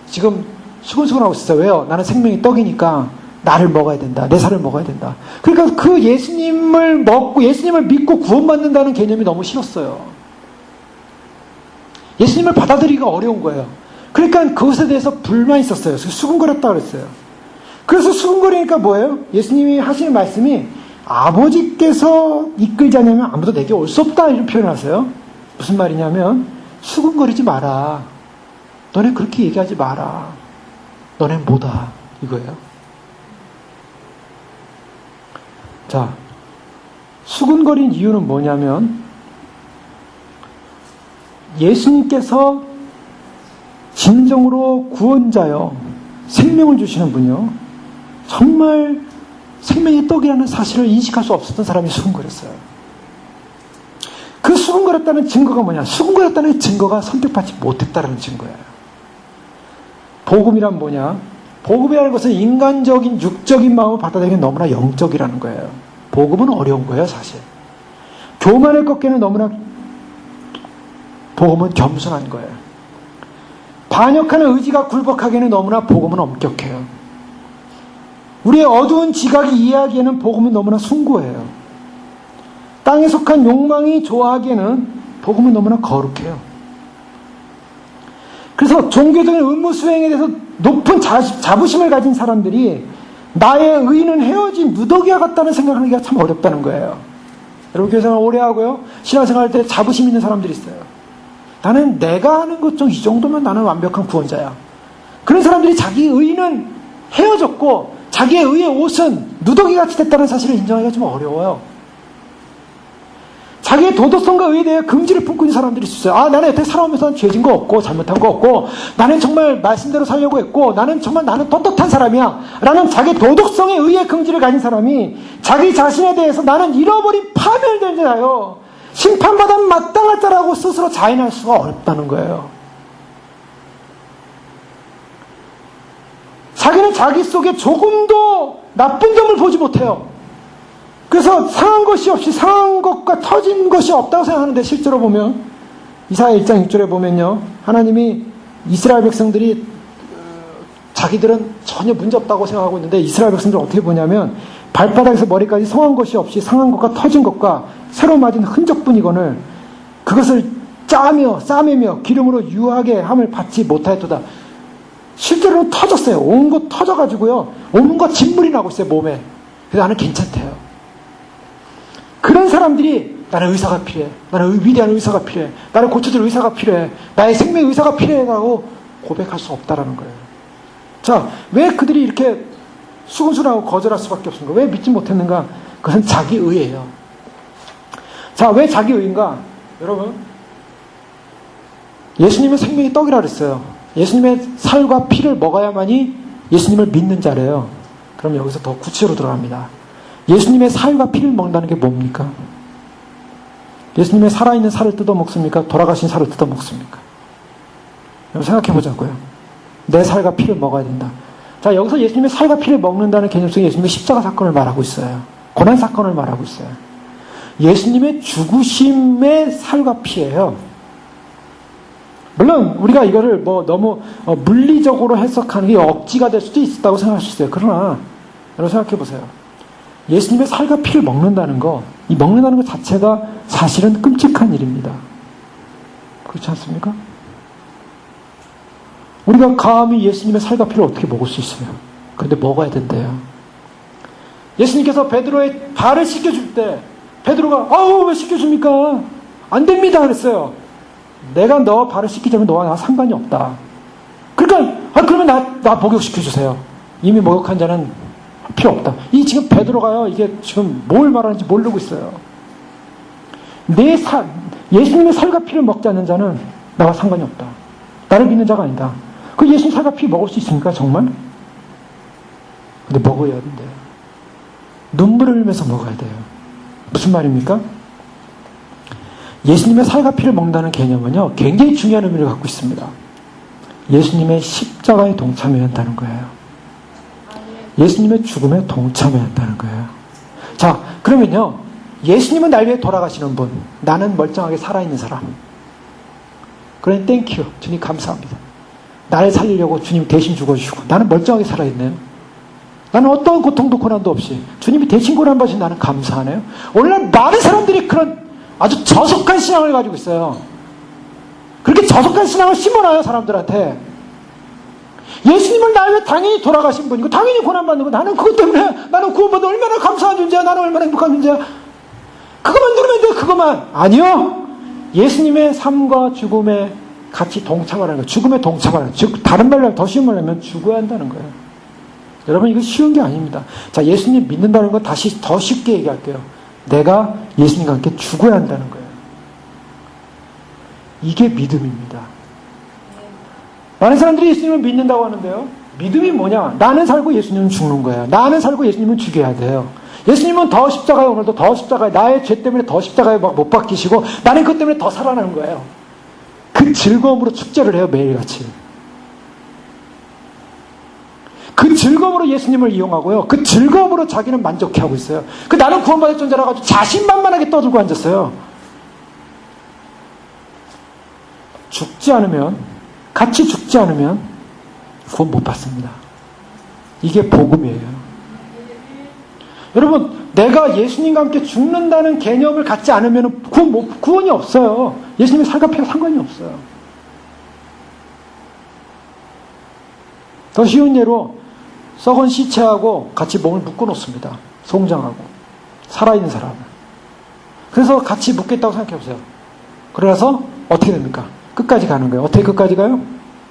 S1: 지금 수근수근하고 있어요. 왜요? 나는 생명이 떡이니까 나를 먹어야 된다. 내 살을 먹어야 된다. 그러니까 그 예수님을 먹고 예수님을 믿고 구원받는다는 개념이 너무 싫었어요. 예수님을 받아들이기가 어려운 거예요. 그러니까 그것에 대해서 불만이 있었어요. 그래서 수군거렸다고 그랬어요. 그래서 수군거리니까 뭐예요? 예수님이 하시는 말씀이 아버지께서 이끌지 않으면 아무도 내게 올 수 없다 이런 표현을 하세요. 무슨 말이냐면 수군거리지 마라. 너네 그렇게 얘기하지 마라. 너네 뭐다 이거예요. 자, 수군거린 이유는 뭐냐면 예수님께서 진정으로 구원자요, 생명을 주시는 분이요, 정말 생명의 떡이라는 사실을 인식할 수 없었던 사람이 수군거렸어요. 그 수군거렸다는 증거가 뭐냐? 수군거렸다는 증거가 선택받지 못했다는 증거예요. 복음이란 뭐냐? 복음이라는 것은 인간적인 육적인 마음을 받아들이기는 너무나 영적이라는 거예요. 복음은 어려운 거예요, 사실. 교만을 꺾기는 너무나 복음은 겸손한 거예요. 반역하는 의지가 굴복하기에는 너무나 복음은 엄격해요. 우리의 어두운 지각이 이해하기에는 복음은 너무나 숭고해요. 땅에 속한 욕망이 좋아하기에는 복음은 너무나 거룩해요. 그래서 종교적인 의무 수행에 대해서 높은 자부심을 가진 사람들이 나의 의는 헤어진 누더기와 같다는 생각하기가 참 어렵다는 거예요. 여러분 교회생활 오래 하고요, 신앙생활 때 자부심 있는 사람들이 있어요. 나는 내가 하는 것 좀 이 정도면 나는 완벽한 구원자야. 그런 사람들이 자기 의는 헤어졌고 자기의 의의 옷은 누더기같이 됐다는 사실을 인정하기가 좀 어려워요. 자기의 도덕성과 의에 대해 긍지를 품고 있는 사람들이 있어요. 아, 나는 여태 살아오면서 죄진 거 없고 잘못한 거 없고 나는 정말 말씀대로 살려고 했고 나는 정말 나는 떳떳한 사람이야 라는 자기 도덕성에 의해 긍지를 가진 사람이 자기 자신에 대해서 나는 잃어버린 파멸된 자요, 심판받아 마땅할 자라고 스스로 자인할 수가 어렵다는 거예요. 자기는 자기 속에 조금도 나쁜 점을 보지 못해요. 그래서 상한 것이 없이 상한 것과 터진 것이 없다고 생각하는데, 실제로 보면 이사야 1장 6절에 보면요, 하나님이 이스라엘 백성들이 자기들은 전혀 문제 없다고 생각하고 있는데 이스라엘 백성들은 어떻게 보냐면 발바닥에서 머리까지 성한 것이 없이 상한 것과 터진 것과 새로 맞은 흔적뿐이거늘 그것을 싸매며 기름으로 유하게 함을 받지 못하였도다. 실제로는 터졌어요. 온 것 터져가지고요, 온갖 진물이 나고 있어요, 몸에. 그래서 나는 괜찮대요. 그런 사람들이 나는 의사가 필요해, 나는 위대한 의사가 필요해, 나는 고쳐줄 의사가 필요해, 나의 생명 의사가 필요해라고 고백할 수 없다라는 거예요. 자, 왜 그들이 이렇게 수근수근하고 거절할 수밖에 없습니까? 왜 믿지 못했는가? 그것은 자기 의예요. 자, 왜 자기 의인가? 여러분, 예수님은 생명의 떡이라 그랬어요. 예수님의 살과 피를 먹어야만이 예수님을 믿는 자래요. 그럼 여기서 더 구체로 들어갑니다. 예수님의 살과 피를 먹는다는 게 뭡니까? 예수님의 살아있는 살을 뜯어먹습니까? 돌아가신 살을 뜯어먹습니까? 여러분 생각해 보자고요. 내 살과 피를 먹어야 된다. 자, 여기서 예수님의 살과 피를 먹는다는 개념 속에 예수님의 십자가 사건을 말하고 있어요. 고난 사건을 말하고 있어요. 예수님의 죽으심의 살과 피예요. 물론 우리가 이거를 너무 물리적으로 해석하는 게 억지가 될 수도 있다고 생각할 수 있어요. 그러나 여러분 생각해 보세요. 예수님의 살과 피를 먹는다는 거, 이 먹는다는 것 자체가 사실은 끔찍한 일입니다. 그렇지 않습니까? 우리가 감히 예수님의 살과 피를 어떻게 먹을 수 있어요? 그런데 먹어야 된대요. 예수님께서 베드로의 발을 씻겨줄 때 베드로가 아우 왜 씻겨줍니까? 안 됩니다 그랬어요. 내가 너 발을 씻기자면 너와 나 상관이 없다. 그러니까 그러면 나 목욕시켜주세요. 이미 목욕한 자는 필요 없다. 이 지금 베드로가요, 이게 지금 뭘 말하는지 모르고 있어요. 예수님의 살과 피를 먹지 않는 자는 나와 상관이 없다. 나를 믿는 자가 아니다. 그 예수님 살과 피 먹을 수 있습니까 정말? 근데 먹어야 된대요. 눈물을 흘리면서 먹어야 돼요. 무슨 말입니까? 예수님의 살과 피를 먹는다는 개념은요, 굉장히 중요한 의미를 갖고 있습니다. 예수님의 십자가에 동참해야 한다는 거예요. 예수님의 죽음에 동참해야 한다는 거예요. 자, 그러면요, 예수님은 날 위해 돌아가시는 분, 나는 멀쩡하게 살아있는 사람. 그러니 땡큐, 주님 감사합니다. 나를 살리려고 주님 대신 죽어주시고 나는 멀쩡하게 살아있네요. 나는 어떤 고통도 고난도 없이 주님이 대신 고난받으신 나는 감사하네요. 오늘날 많은 사람들이 그런 아주 저속한 신앙을 가지고 있어요. 그렇게 저속한 신앙을 심어놔요, 사람들한테. 예수님을 날 위해 당연히 돌아가신 분이고 당연히 고난받는 거, 나는 그것 때문에 나는 구원받아 얼마나 감사한 존재야, 나는 얼마나 행복한 존재야. 그것만 누르면 돼요. 그것만. 아니요, 예수님의 삶과 죽음에 같이 동참하는 거예요. 죽음에 동참하는 거예요. 즉 다른 말로 더 쉬운 말로 하면 죽어야 한다는 거예요. 여러분, 이거 쉬운 게 아닙니다. 자, 예수님 믿는다는 건 다시 더 쉽게 얘기할게요. 내가 예수님과 함께 죽어야 한다는 거예요. 이게 믿음입니다. 많은 사람들이 예수님을 믿는다고 하는데요, 믿음이 뭐냐? 나는 살고 예수님은 죽는 거예요. 나는 살고 예수님은 죽여야 돼요. 예수님은 더 십자가에, 오늘도 더 십자가에, 나의 죄 때문에 더 십자가에 못 박히시고 나는 그것 때문에 더 살아나는 거예요. 그 즐거움으로 축제를 해요, 매일같이. 그 즐거움으로 예수님을 이용하고요, 그 즐거움으로 자기는 만족해하고 있어요. 나는 구원받을 존재라 가지고 자신만만하게 떠들고 앉았어요. 같이 죽지 않으면 구원 못 받습니다. 이게 복음이에요. 여러분, 내가 예수님과 함께 죽는다는 개념을 갖지 않으면 구원이 없어요. 예수님의 살과 피가 상관이 없어요. 더 쉬운 예로 썩은 시체하고 같이 몸을 묶어놓습니다. 송장하고 살아있는 사람을. 그래서 같이 묶겠다고 생각해보세요. 그래서 어떻게 됩니까? 끝까지 가는 거예요. 어떻게 끝까지 가요?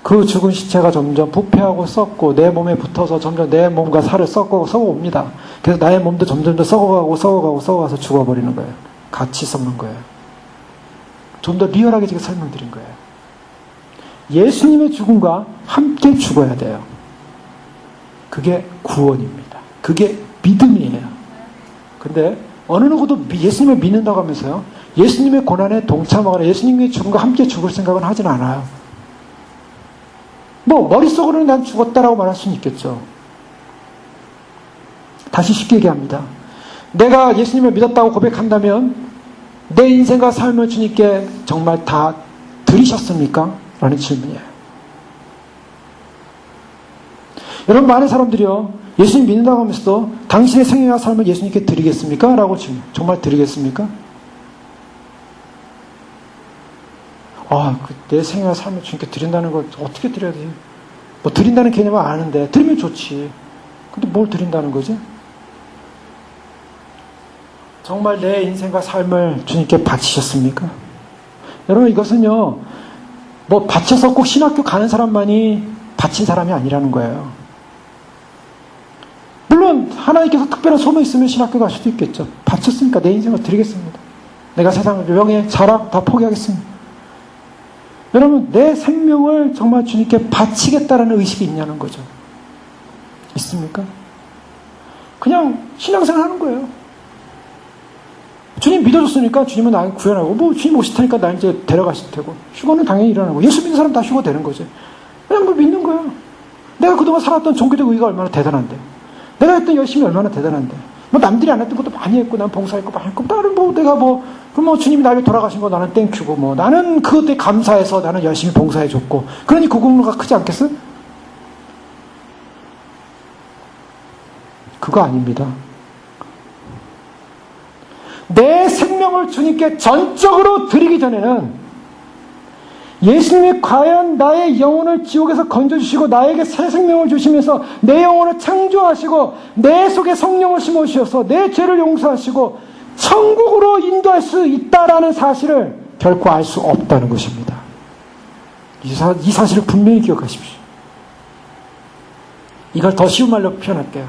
S1: 그 죽은 시체가 점점 부패하고 썩고 내 몸에 붙어서 점점 내 몸과 살을 썩어옵니다. 그래서 나의 몸도 점점 더 썩어가서 죽어버리는 거예요. 같이 썩는 거예요. 좀 더 리얼하게 제가 설명드린 거예요. 예수님의 죽음과 함께 죽어야 돼요. 그게 구원입니다. 그게 믿음이에요. 근데 어느 누구도 예수님을 믿는다고 하면서요, 예수님의 고난에 동참하거나 예수님의 죽음과 함께 죽을 생각은 하진 않아요. 뭐 머릿속으로는 난 죽었다라고 말할 수는 있겠죠. 다시 쉽게 얘기합니다. 내가 예수님을 믿었다고 고백한다면 내 인생과 삶을 주님께 정말 다 드리셨습니까? 라는 질문이에요. 여러분, 많은 사람들이요, 예수님 믿는다고 하면서도 당신의 생애와 삶을 예수님께 드리겠습니까? 라고 질문. 정말 드리겠습니까? 내 생애와 삶을 주님께 드린다는 걸 어떻게 드려야 되지? 뭐 드린다는 개념은 아는데 드리면 좋지. 근데 뭘 드린다는 거지? 정말 내 인생과 삶을 주님께 바치셨습니까? 여러분, 이것은요, 뭐 바쳐서 꼭 신학교 가는 사람만이 바친 사람이 아니라는 거예요. 물론 하나님께서 특별한 소명이 있으면 신학교 갈 수도 있겠죠. 바쳤으니까 내 인생을 드리겠습니다. 내가 세상을 명예, 자랑 다 포기하겠습니다. 여러분, 내 생명을 정말 주님께 바치겠다라는 의식이 있냐는 거죠. 있습니까? 그냥 신앙생활 하는 거예요. 주님 믿어줬으니까 주님은 나를 구원하고, 뭐 주님 오실 테니까 나 이제 데려가실 테고, 휴거는 당연히 일어나고, 예수 믿는 사람 다 휴거 되는 거지. 그냥 뭐 믿는 거야. 내가 그동안 살았던 종교적 의의가 얼마나 대단한데, 내가 했던 열심이 얼마나 대단한데, 뭐 남들이 안 했던 것도 많이 했고, 난 봉사했고 많이 했고, 나는 뭐 내가 그럼 뭐 주님이 나를 돌아가신 거 나는 땡큐고, 뭐 나는 그것에 감사해서 나는 열심히 봉사해줬고, 그러니 그 공로가 크지 않겠어? 그거 아닙니다. 내 생명을 주님께 전적으로 드리기 전에는 예수님이 과연 나의 영혼을 지옥에서 건져주시고 나에게 새 생명을 주시면서 내 영혼을 창조하시고 내 속에 성령을 심어주셔서 내 죄를 용서하시고 천국으로 인도할 수 있다라는 사실을 결코 알 수 없다는 것입니다. 이 사실을 분명히 기억하십시오. 이걸 더 쉬운 말로 표현할게요.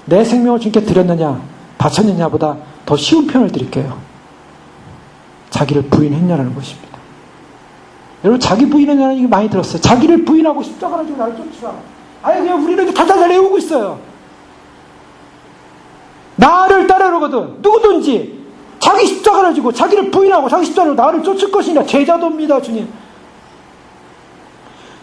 S1: 내 생명을 주님께 드렸느냐 바쳤느냐보다 더 쉬운 표현을 드릴게요. 자기를 부인했냐라는 것입니다. 여러분, 자기 부인했냐는 얘기 많이 들었어요. 자기를 부인하고 십자가를 지고 나를 쫓으라. 아니, 그냥 우리는 달달달 외우고 있어요. 나를 따르거든 누구든지 자기 십자가를 지고 자기를 부인하고 자기 십자가로 나를 쫓을 것이냐. 제자도입니다, 주님.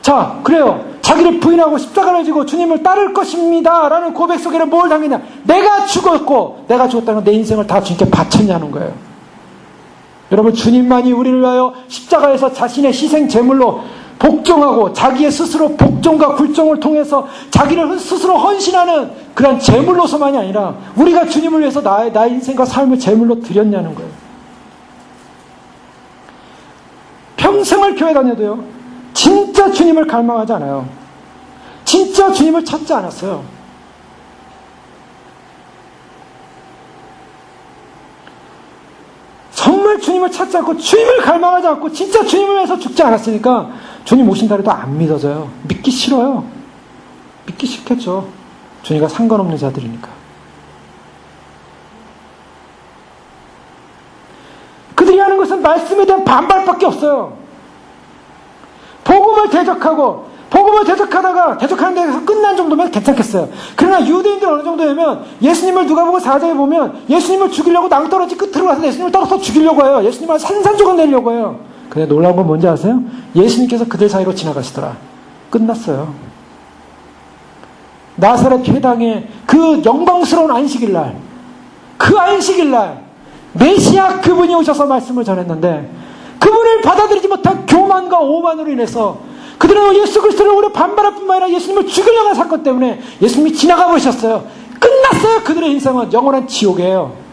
S1: 자, 그래요. 자기를 부인하고 십자가를 지고 주님을 따를 것입니다 라는 고백 속에는 뭘 당했냐. 내가 죽었고 내가 죽었다는 건 내 인생을 다 주님께 바쳤냐는 거예요. 여러분, 주님만이 우리를 위하여 십자가에서 자신의 희생 제물로 복종하고 자기의 스스로 복종과 굴종을 통해서 자기를 스스로 헌신하는 그런 제물로서만이 아니라 우리가 주님을 위해서 나의 인생과 삶을 제물로 드렸냐는 거예요. 평생을 교회 다녀도요, 진짜 주님을 갈망하지 않아요. 진짜 주님을 찾지 않았어요. 정말 주님을 찾지 않고 주님을 갈망하지 않고 진짜 주님을 위해서 죽지 않았으니까 주님 오신다 해도 안 믿어져요. 믿기 싫어요. 믿기 싫겠죠. 주님과 상관없는 자들이니까. 그들이 하는 것은 말씀에 대한 반발밖에 없어요. 복음을 대적하다가 대적하는 데서 끝난 정도면 괜찮겠어요. 그러나 유대인들 어느 정도 되면 예수님을 누가복음 4장에 보면 예수님을 죽이려고 낭떠러지 끝으로 가서 예수님을 떨어서 죽이려고 해요. 예수님을 산산조각 내려고 해요. 근데 놀라운 건 뭔지 아세요? 예수님께서 그들 사이로 지나가시더라. 끝났어요. 나사렛 회당의 그 영광스러운 안식일날, 그 안식일날 메시아 그분이 오셔서 말씀을 전했는데 그분을 받아들이지 못한 교만과 오만으로 인해서 그들은 예수 그리스도를 오히려 반발할 뿐만 아니라 예수님을 죽이려는 사건 때문에 예수님이 지나가 버리셨어요. 끝났어요. 그들의 인생은 영원한 지옥이에요.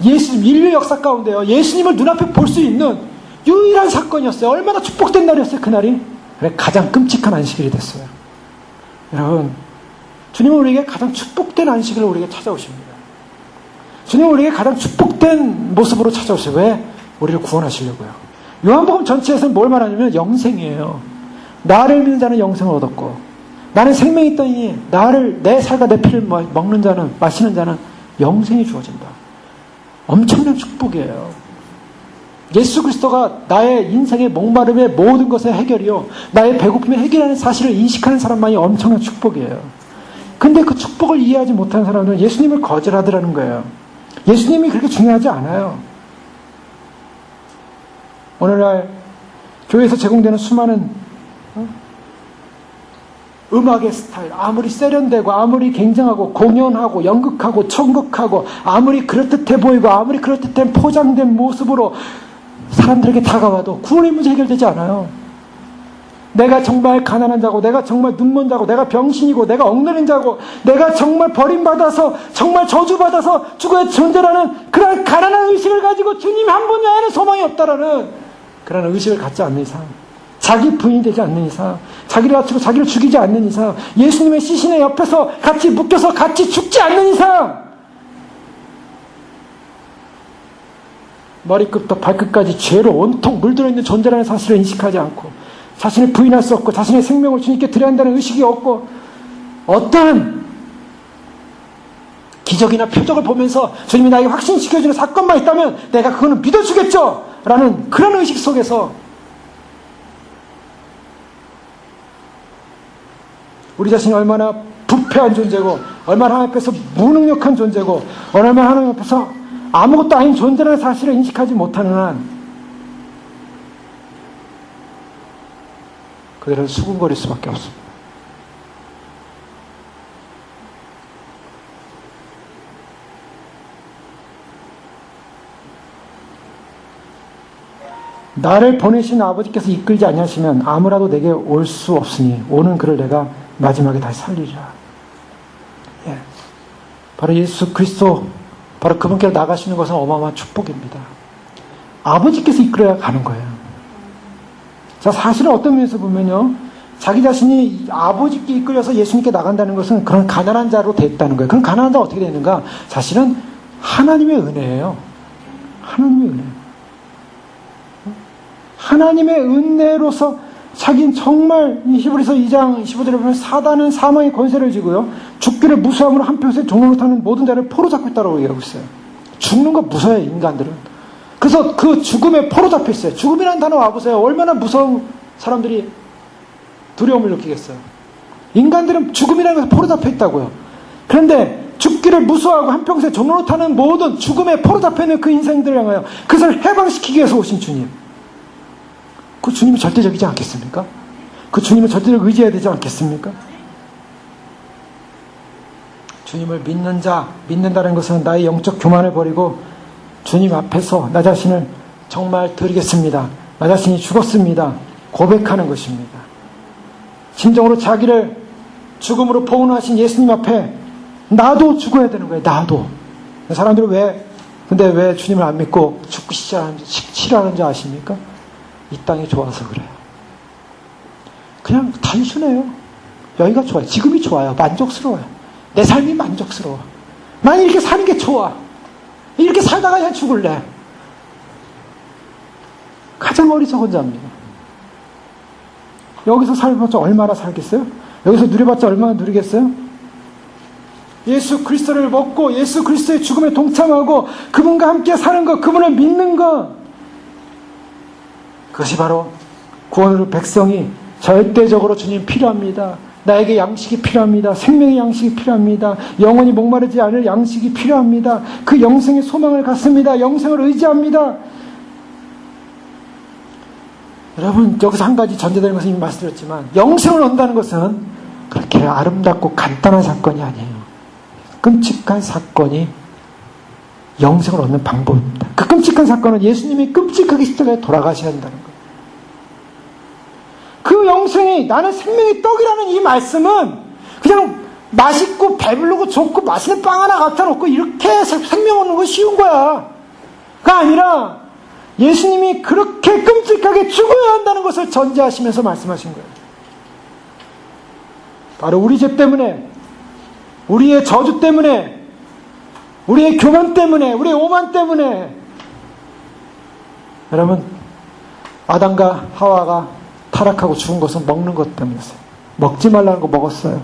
S1: 인류 역사 가운데요, 예수님을 눈앞에 볼 수 있는 유일한 사건이었어요. 얼마나 축복된 날이었어요, 그날이. 그래, 가장 끔찍한 안식일이 됐어요. 여러분, 주님은 우리에게 가장 축복된 안식일을 우리에게 찾아오십니다. 주님은 우리에게 가장 축복된 모습으로 찾아오세요. 왜? 우리를 구원하시려고요. 요한복음 전체에서는 뭘 말하냐면 영생이에요. 나를 믿는 자는 영생을 얻었고 나는 생명이 있더니 내 살과 내 피를 먹는 자는, 마시는 자는 영생이 주어진다. 엄청난 축복이에요. 예수 그리스도가 나의 인생의 목마름의 모든 것의 해결이요, 나의 배고픔의 해결하는 사실을 인식하는 사람만이 엄청난 축복이에요. 근데 그 축복을 이해하지 못하는 사람들은 예수님을 거절하더라는 거예요. 예수님이 그렇게 중요하지 않아요. 오늘날 교회에서 제공되는 수많은 음악의 스타일, 아무리 세련되고 아무리 굉장하고 공연하고 연극하고 천극하고 아무리 그럴듯해 보이고 아무리 그럴듯한 포장된 모습으로 사람들에게 다가와도 구원의 문제 해결되지 않아요. 내가 정말 가난한 자고, 내가 정말 눈먼 자고, 내가 병신이고, 내가 억눌린 자고, 내가 정말 버림받아서, 정말 저주받아서 죽어야 존재라는 그런 가난한 의식을 가지고 주님 한 분 외에는 소망이 없다라는 그런 의식을 갖지 않는 이상, 자기 부인이 되지 않는 이상, 자기를 낮추고 자기를 죽이지 않는 이상, 예수님의 시신의 옆에서 같이 묶여서 같이 죽지 않는 이상, 머리끝부터 발끝까지 죄로 온통 물들어 있는 존재라는 사실을 인식하지 않고, 자신을 부인할 수 없고 자신의 생명을 주님께 드려야 한다는 의식이 없고, 어떠한 기적이나 표적을 보면서 주님이 나에게 확신시켜주는 사건만 있다면 내가 그거는 믿어주겠죠 라는 그런 의식 속에서 우리 자신이 얼마나 부패한 존재고, 얼마나 하나님 앞에서 무능력한 존재고, 얼마나 하나님 앞에서 아무것도 아닌 존재라는 사실을 인식하지 못하는 한 그들은 수군거릴 수밖에 없습니다. 나를 보내신 아버지께서 이끌지 아니하시면 아무라도 내게 올 수 없으니 오는 그를 내가 마지막에 다시 살리리라. 예. 바로 예수 그리스도, 바로 그분께로 나가시는 것은 어마어마한 축복입니다. 아버지께서 이끌어야 가는 거예요. 자, 사실은 어떤 면에서 보면요, 자기 자신이 아버지께 이끌려서 예수님께 나간다는 것은 그런 가난한 자로 됐다는 거예요. 그럼 가난한 자가 어떻게 되는가? 사실은 하나님의 은혜예요. 하나님의 은혜. 하나님의 은혜로서 자기는 정말 히브리서 2장 15절에 보면 사단은 사망의 권세를 쥐고요, 죽기를 무수함으로 한평생 종노릇하는 모든 자를 포로 잡고 있다고 얘기하고 있어요. 죽는 거 무서워요, 인간들은. 그래서 그 죽음에 포로 잡혀 있어요. 죽음이라는 단어 와보세요. 얼마나 무서운 사람들이 두려움을 느끼겠어요. 인간들은 죽음이라는 것에 포로 잡혀 있다고요. 그런데 죽기를 무서워하고 한평생 종노릇하는 모든 죽음에 포로 잡혀 있는 그 인생들을 향하여 그것을 해방시키기 위해서 오신 주님. 그 주님이 절대적이지 않겠습니까? 그 주님을 절대적 의지해야 되지 않겠습니까? 주님을 믿는 자, 믿는다는 것은 나의 영적 교만을 버리고 주님 앞에서 나 자신을 정말 드리겠습니다, 나 자신이 죽었습니다 고백하는 것입니다. 진정으로 자기를 죽음으로 포옹하신 예수님 앞에 나도 죽어야 되는 거예요. 나도. 사람들은 근데 왜 주님을 안 믿고 죽기 싫어하는지 아십니까? 이 땅이 좋아서 그래요. 그냥 단순해요. 여기가 좋아요. 지금이 좋아요. 만족스러워요. 내 삶이 만족스러워. 난 이렇게 사는 게 좋아. 이렇게 살다가 그냥 죽을래. 가장 어리석은 자입니다. 여기서 살봤자 얼마나 살겠어요? 여기서 누려봤자 얼마나 누리겠어요? 예수 그리스도를 먹고 예수 그리스도의 죽음에 동참하고 그분과 함께 사는 것, 그분을 믿는 것, 그것이 바로 구원으로 백성이 절대적으로 주님 필요합니다. 나에게 양식이 필요합니다. 생명의 양식이 필요합니다. 영원히 목마르지 않을 양식이 필요합니다. 그 영생의 소망을 갖습니다. 영생을 의지합니다. 여러분, 여기서 한 가지 전제되는 것은 이미 말씀드렸지만, 영생을 얻는다는 것은 그렇게 아름답고 간단한 사건이 아니에요. 끔찍한 사건이 영생을 얻는 방법입니다. 그 끔찍한 사건은 예수님이 끔찍하게 십자가에 돌아가셔야 한다는 거예요. 그 영생이, 나는 생명의 떡이라는 이 말씀은 그냥 맛있고 배부르고 좋고 맛있는 빵 하나 갖다 놓고 이렇게 생명 얻는 거 쉬운 거야. 가 아니라 예수님이 그렇게 끔찍하게 죽어야 한다는 것을 전제하시면서 말씀하신 거예요. 바로 우리 죄 때문에, 우리의 저주 때문에, 우리의 교만 때문에, 우리의 오만 때문에, 여러분, 아담과 하와가 타락하고 죽은 것은 먹는 것 때문이었어요. 먹지 말라는 거 먹었어요.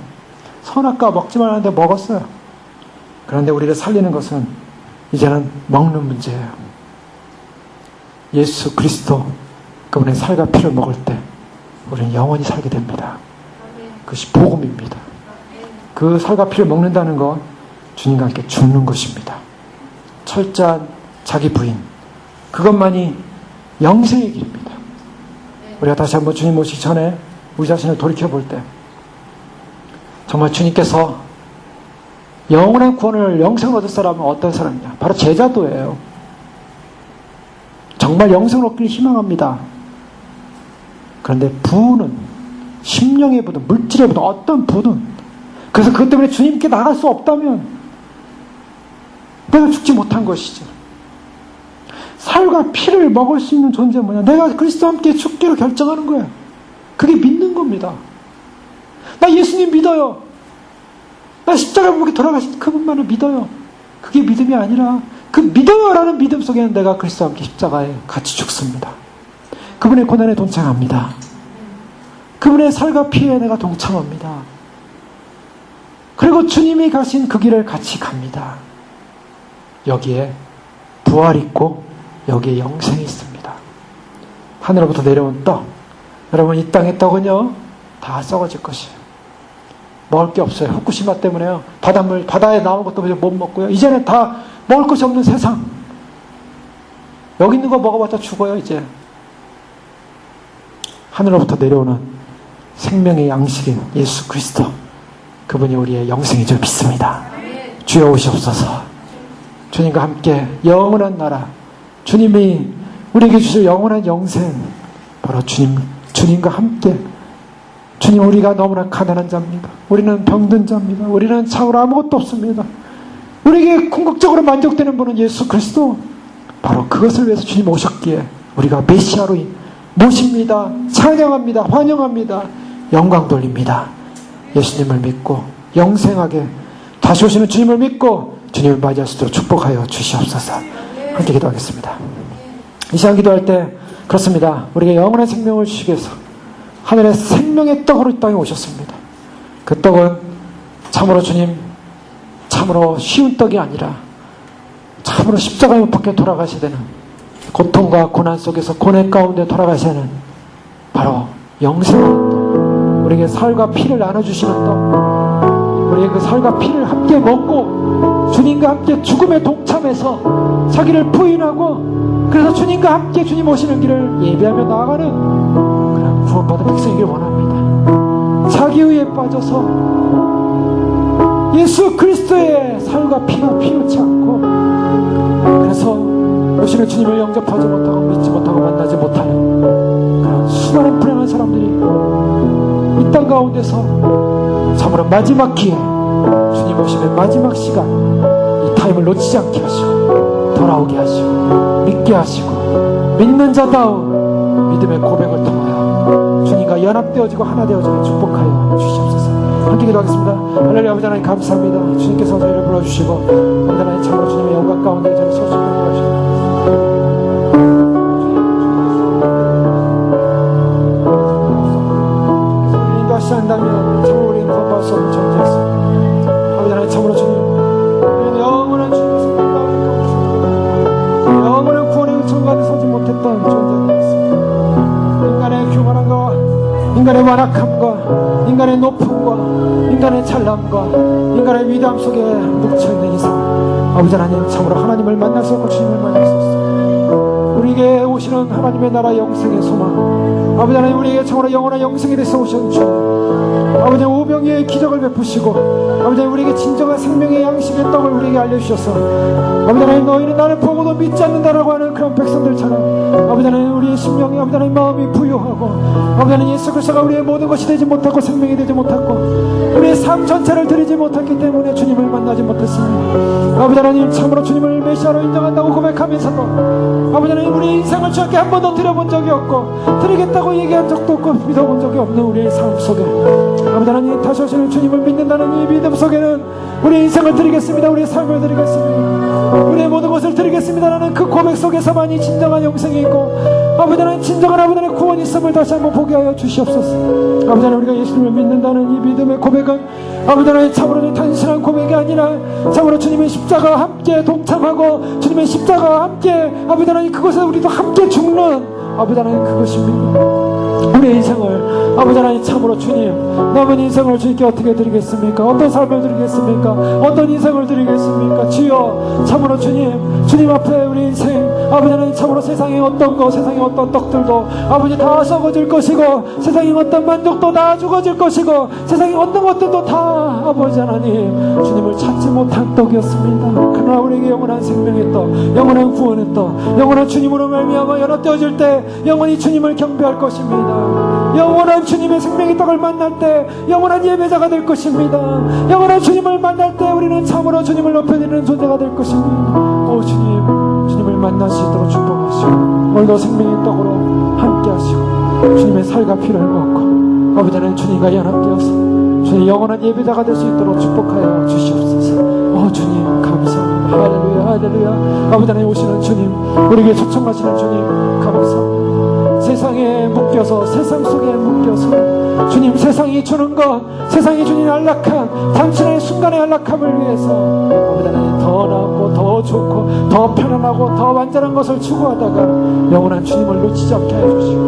S1: 선악과 먹지 말라는데 먹었어요. 그런데 우리를 살리는 것은 이제는 먹는 문제예요. 예수 그리스도 그분의 살과 피를 먹을 때 우리는 영원히 살게 됩니다. 그것이 복음입니다. 그 살과 피를 먹는다는 건 주님과 함께 죽는 것입니다. 철저한 자기 부인, 그것만이 영생의 길입니다. 우리가 다시 한번 주님 오시기 전에 우리 자신을 돌이켜볼 때 정말 주님께서 영원한 구원을 영생을 얻을 사람은 어떤 사람이냐? 바로 제자도예요. 정말 영생을 얻기를 희망합니다. 그런데 부는 심령의 부든 물질의 부든 어떤 부든, 그래서 그것 때문에 주님께 나갈 수 없다면 내가 죽지 못한 것이죠. 살과 피를 먹을 수 있는 존재는 뭐냐? 내가 그리스도와 함께 죽기로 결정하는 거예요. 그게 믿는 겁니다. 나 예수님 믿어요. 나 십자가 보게 돌아가신 그분만을 믿어요. 그게 믿음이 아니라 그 믿어요라는 믿음 속에는 내가 그리스도와 함께 십자가에 같이 죽습니다. 그분의 고난에 동참합니다. 그분의 살과 피에 내가 동참합니다. 그리고 주님이 가신 그 길을 같이 갑니다. 여기에 부활이 있고 여기에 영생이 있습니다. 하늘로부터 내려온 떡, 여러분 이 땅의 떡은요 다 썩어질 것이에요. 먹을 게 없어요. 후쿠시마 때문에요. 바닷물, 바다에 나온 것도 못 먹고요. 이제는 다 먹을 것이 없는 세상. 여기 있는 거 먹어봤자 죽어요. 이제 하늘로부터 내려오는 생명의 양식인 예수 그리스도, 그분이 우리의 영생인 줄 믿습니다. 주여 오시옵소서. 주님과 함께 영원한 나라, 주님이 우리에게 주실 영원한 영생, 바로 주님과 함께. 주님, 우리가 너무나 가난한 자입니다. 우리는 병든 자입니다. 우리는 참으로 아무것도 없습니다. 우리에게 궁극적으로 만족되는 분은 예수 그리스도, 바로 그것을 위해서 주님 오셨기에 우리가 메시아로 모십니다. 찬양합니다. 환영합니다. 영광 돌립니다. 예수님을 믿고 영생하게 다시 오시는 주님을 믿고 주님을 맞이할 수 있도록 축복하여 주시옵소서. 함께 기도하겠습니다. 이 시간 기도할 때 그렇습니다. 우리에게 영원한 생명을 주시기 위해서 하늘의 생명의 떡으로 이 땅에 오셨습니다. 그 떡은 참으로 주님, 참으로 쉬운 떡이 아니라 참으로 십자가에 못 박혀 돌아가셔야 되는, 고통과 고난 속에서 고뇌 가운데 돌아가셔야 하는 바로 영생의 떡, 우리에게 살과 피를 나눠주시는 떡, 우리의 그 살과 피를 함께 먹고 주님과 함께 죽음에 동참해서 자기를 부인하고, 그래서 주님과 함께 주님 오시는 길을 예배하며 나아가는 그런 구원받은 백성이길 원합니다. 자기의에 빠져서 예수 그리스도의 살과 피가 필요치 않고, 그래서 오시는 주님을 영접하지 못하고 믿지 못하고 만나지 못하는 그런 수많은 불행한 사람들이 이 땅 가운데서 참으로 마지막 기회, 주님 오시는 마지막 시간, 이 타임을 놓치지 않게 하시고 돌아오게 하시고 믿게 하시고 믿는 자다운 믿음의 고백을 통하여 주님과 연합되어지고 하나 되어지게 축복하여 주시옵소서. 함께 기도하겠습니다. 할렐루야. 아버지 하나님 감사합니다. 주님께서 저희를 불러주시고 아버지 하나님 참으로 주님의 영광 가운데 저를 서주시고 하십니다. 인도하시지 않다면 참으로 우리는 건너갈 수 없는 존재였습니다. 아버지 하나님 참으로 주님, 우리는 영원한 주님의 생명을 영원한 구원의 의천가에 서지 못했던 존재였습니다. 인간의 교만함과 인간의 완악함과 인간의 높음과 인간의 찬란함과 인간의 위대함 속에 묵혀있는 이상 아버지 하나님 참으로 하나님을 만날 수 없고 주님을 만날 수 없습니다. 우리에게 오시는 하나님의 나라 영생의 소망, 아버지 하나님 우리에게 참으로 영원한 영생에 대해서 오신 주님, 아버지 오병이의 기적을 베푸시고 아버지 하나님 우리에게 진정한 생명의 양식의 떡을 우리에게 알려주셔서 아버지 하나님 너희는 나를 보고도 믿지 않는다라고 하는 그런 백성들처럼 아버지 하나님 우리의 심령이 아버지 하나님 마음이 부유하고 아버지 하나님 예수 그리스도가 우리의 모든 것이 되지 못하고 생명이 되지 못하고 우리의 삶 전체를 드리지 못했기 때문에 주님을 만나지 못했습니다. 아버지 하나님 참으로 주님을 메시아로 인정한다고 고백하면서도 아버지 하나님 우리의 인생을 주님께 한 번도 드려본 적이 없고 드리겠다고 얘기한 적도 없고 믿어본 적이 없는 우리의 삶 속에 아버지 하나님 다시 오시는 주님을 믿는다는 이 믿음 속에는 우리의 인생을 드리겠습니다. 우리의 삶을 드리겠습니다. 우리의 모든 것을 드리겠습니다라는 그 고백 속에서만이 진정한 영생이 있고 아버지 하나님 진정한 아버지 하나님 구원이 있음을 다시 한번 보게 하여 주시옵소서. 아버지 하나님 우리가 예수님을 믿는다는 이 믿음의 고백은 아버지 하나님 참으로 단순한 고백이 아니라 참으로 주님의 십자가와 함께 동참하고 주님의 십자가와 함께 아버지 하나님 그것에 우리도 함께 죽는 아버지 하나님 그것입니다. 우리의 인생을 아버지 하나님 참으로 주님 남은 인생을 주님께 어떻게 드리겠습니까? 어떤 삶을 드리겠습니까? 어떤 인생을 드리겠습니까? 주여 참으로 주님 앞에 우리 인생 아버지 하나님 참으로 세상의 어떤 것 세상의 어떤 떡들도 아버지 다 썩어질 것이고 세상의 어떤 만족도 다 죽어질 것이고 세상의 어떤 것들도 다 아버지 하나님 주님을 찾지 못한 떡이었습니다. 그러나 우리에게 영원한 생명의 떡 영원한 구원의 떡 영원한 주님으로 말미암아 연합되어질 때 영원히 주님을 경배할 것입니다. 영원한 주님의 생명의 떡을 만날 때 영원한 예배자가 될 것입니다. 영원한 주님을 만날 때 우리는 참으로 주님을 높여드리는 존재가 될 것입니다. 오 주님을 만날 수 있도록 축복하시고 오늘도 생명의 떡으로 함께 하시고 주님의 살과 피를 먹고 아버지 하나님 주님과 연합되어서 주님 영원한 예배자가 될 수 있도록 축복하여 주시옵소서. 오 주님 감사합니다. 할렐루야 할렐루야. 아버지 하나님 오시는 주님 우리에게 초청하시는 주님 감사합니다. 세상에 묶여서 세상 속에 묶여서 주님 세상이 주는 것 세상이 주는 안락함 단순한 순간의 안락함을 위해서 아버지 하나님 더 나고 더 좋고 더 편안하고 더 완전한 것을 추구하다가 영원한 주님을 놓치지 않게 해주시고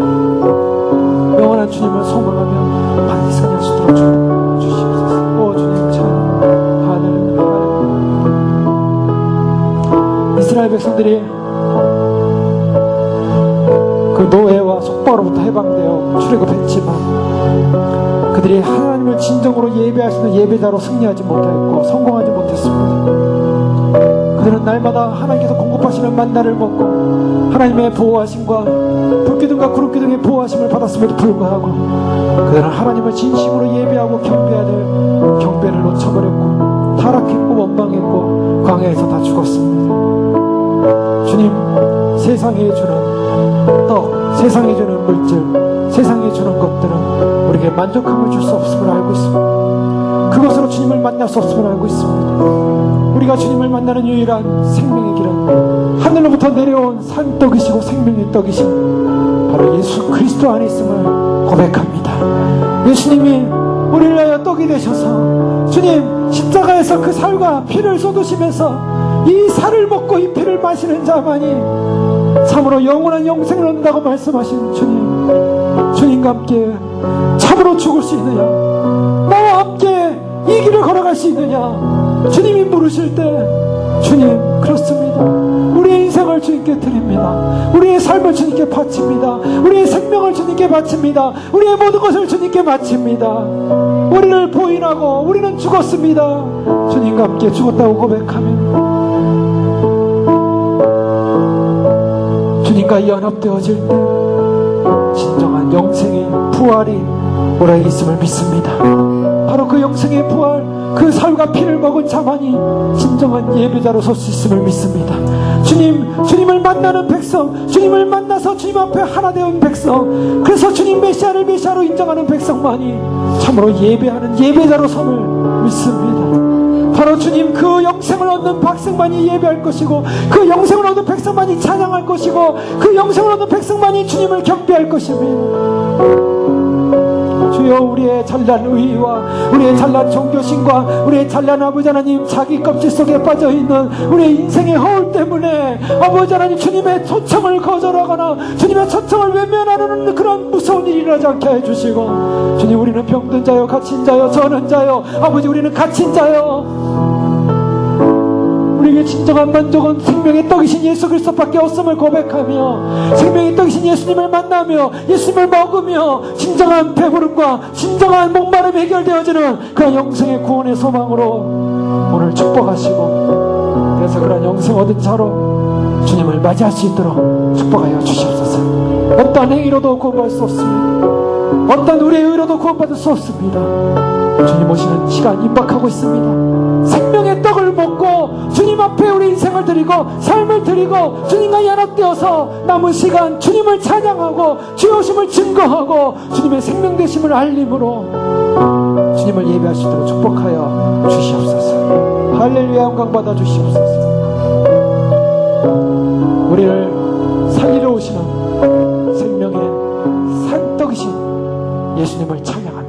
S1: 영원한 주님을 소망하며 반드시 살 수 있도록 주시옵소서. 오 주님 참 할렐루야 할렐루야. 이스라엘 백성들이 그 노예와 속박으로부터 해방되어 출애굽했지만 그들이 하나님을 진정으로 예배할 수 있는 예배자로 승리하지 못했고 성공하지 못했습니다. 그들은 날마다 하나님께서 공급하시는 만나를 먹고 하나님의 보호하심과 불기둥과 구름기둥의 보호하심을 받았음에도 불구하고 그들은 하나님을 진심으로 예배하고 경배해야 될 경배를 놓쳐버렸고 타락했고 원망했고 광야에서 다 죽었습니다. 주님 세상에 주는 떡, 세상에 주는 물질, 세상에 주는 것들은 우리에게 만족함을 줄 수 없음을 알고 있습니다. 그것으로 주님을 만날 수 없음을 알고 있습니다. 우리가 주님을 만나는 유일한 생명의 길은 하늘로부터 내려온 산떡이시고 생명의 떡이신 바로 예수 그리스도 안에 있음을 고백합니다. 예수님이 우리를 위하여 떡이 되셔서 주님 십자가에서 그 살과 피를 쏟으시면서 이 살을 먹고 이 피를 마시는 자만이 참으로 영원한 영생을 얻는다고 말씀하신 주님과 함께 참으로 죽을 수 있느냐 나와 함께 이 길을 걸어갈 수 있느냐 주님이 물으실 때 주님 그렇습니다. 우리의 인생을 주님께 드립니다. 우리의 삶을 주님께 바칩니다. 우리의 생명을 주님께 바칩니다. 우리의 모든 것을 주님께 바칩니다. 우리를 보인하고 우리는 죽었습니다. 주님과 함께 죽었다고 고백하면 주님과 연합되어질 때 진정한 영생의 부활이 우리에게 있음을 믿습니다. 바로 그 영생의 부활 그 살과 피를 먹은 자만이 진정한 예배자로 설 수 있음을 믿습니다. 주님을 만나는 백성 주님을 만나서 주님 앞에 하나 되는 백성 그래서 주님 메시아를 메시아로 인정하는 백성만이 참으로 예배하는 예배자로 섬을 믿습니다. 바로 주님 그 영생을 얻는 백성만이 예배할 것이고 그 영생을 얻는 백성만이 찬양할 것이고 그 영생을 얻는 백성만이 주님을 경배할 것입니다. 주여 우리의 잘난 의의와 우리의 잘난 종교심과 우리의 잘난 아버지 하나님 자기 껍질 속에 빠져있는 우리의 인생의 허울 때문에 아버지 하나님 주님의 초청을 거절하거나 주님의 초청을 외면하는 그런 무서운 일이 일어나지 않게 해주시고 주님 우리는 병든 자요 갇힌 자요 저는 자요 아버지 우리는 갇힌 자요 우리에게 진정한 만족은 생명의 떡이신 예수 그리스도밖에 없음을 고백하며 생명의 떡이신 예수님을 만나며 예수님을 먹으며 진정한 배부름과 진정한 목마름이 해결되어지는 그런 영생의 구원의 소망으로 오늘 축복하시고 그래서 그런 영생 얻은 자로 주님을 맞이할 수 있도록 축복하여 주시옵소서. 어떠한 행위로도 구원받을 수 없습니다. 어떤 우리의 의로도 구원받을 수 없습니다. 주님 오시는 시간 임박하고 있습니다. 생명의 떡을 먹고 주님 앞에 우리 인생을 드리고 삶을 드리고 주님과 연합되어서 남은 시간 주님을 찬양하고 주의 오심을 증거하고 주님의 생명 되심을 알림으로 주님을 예배할 수 있도록 축복하여 주시옵소서. 할렐루야 영광 받아 주시옵소서. 우리를 살리러 오시는 생명의 산떡이신 예수님을 찬양합니다.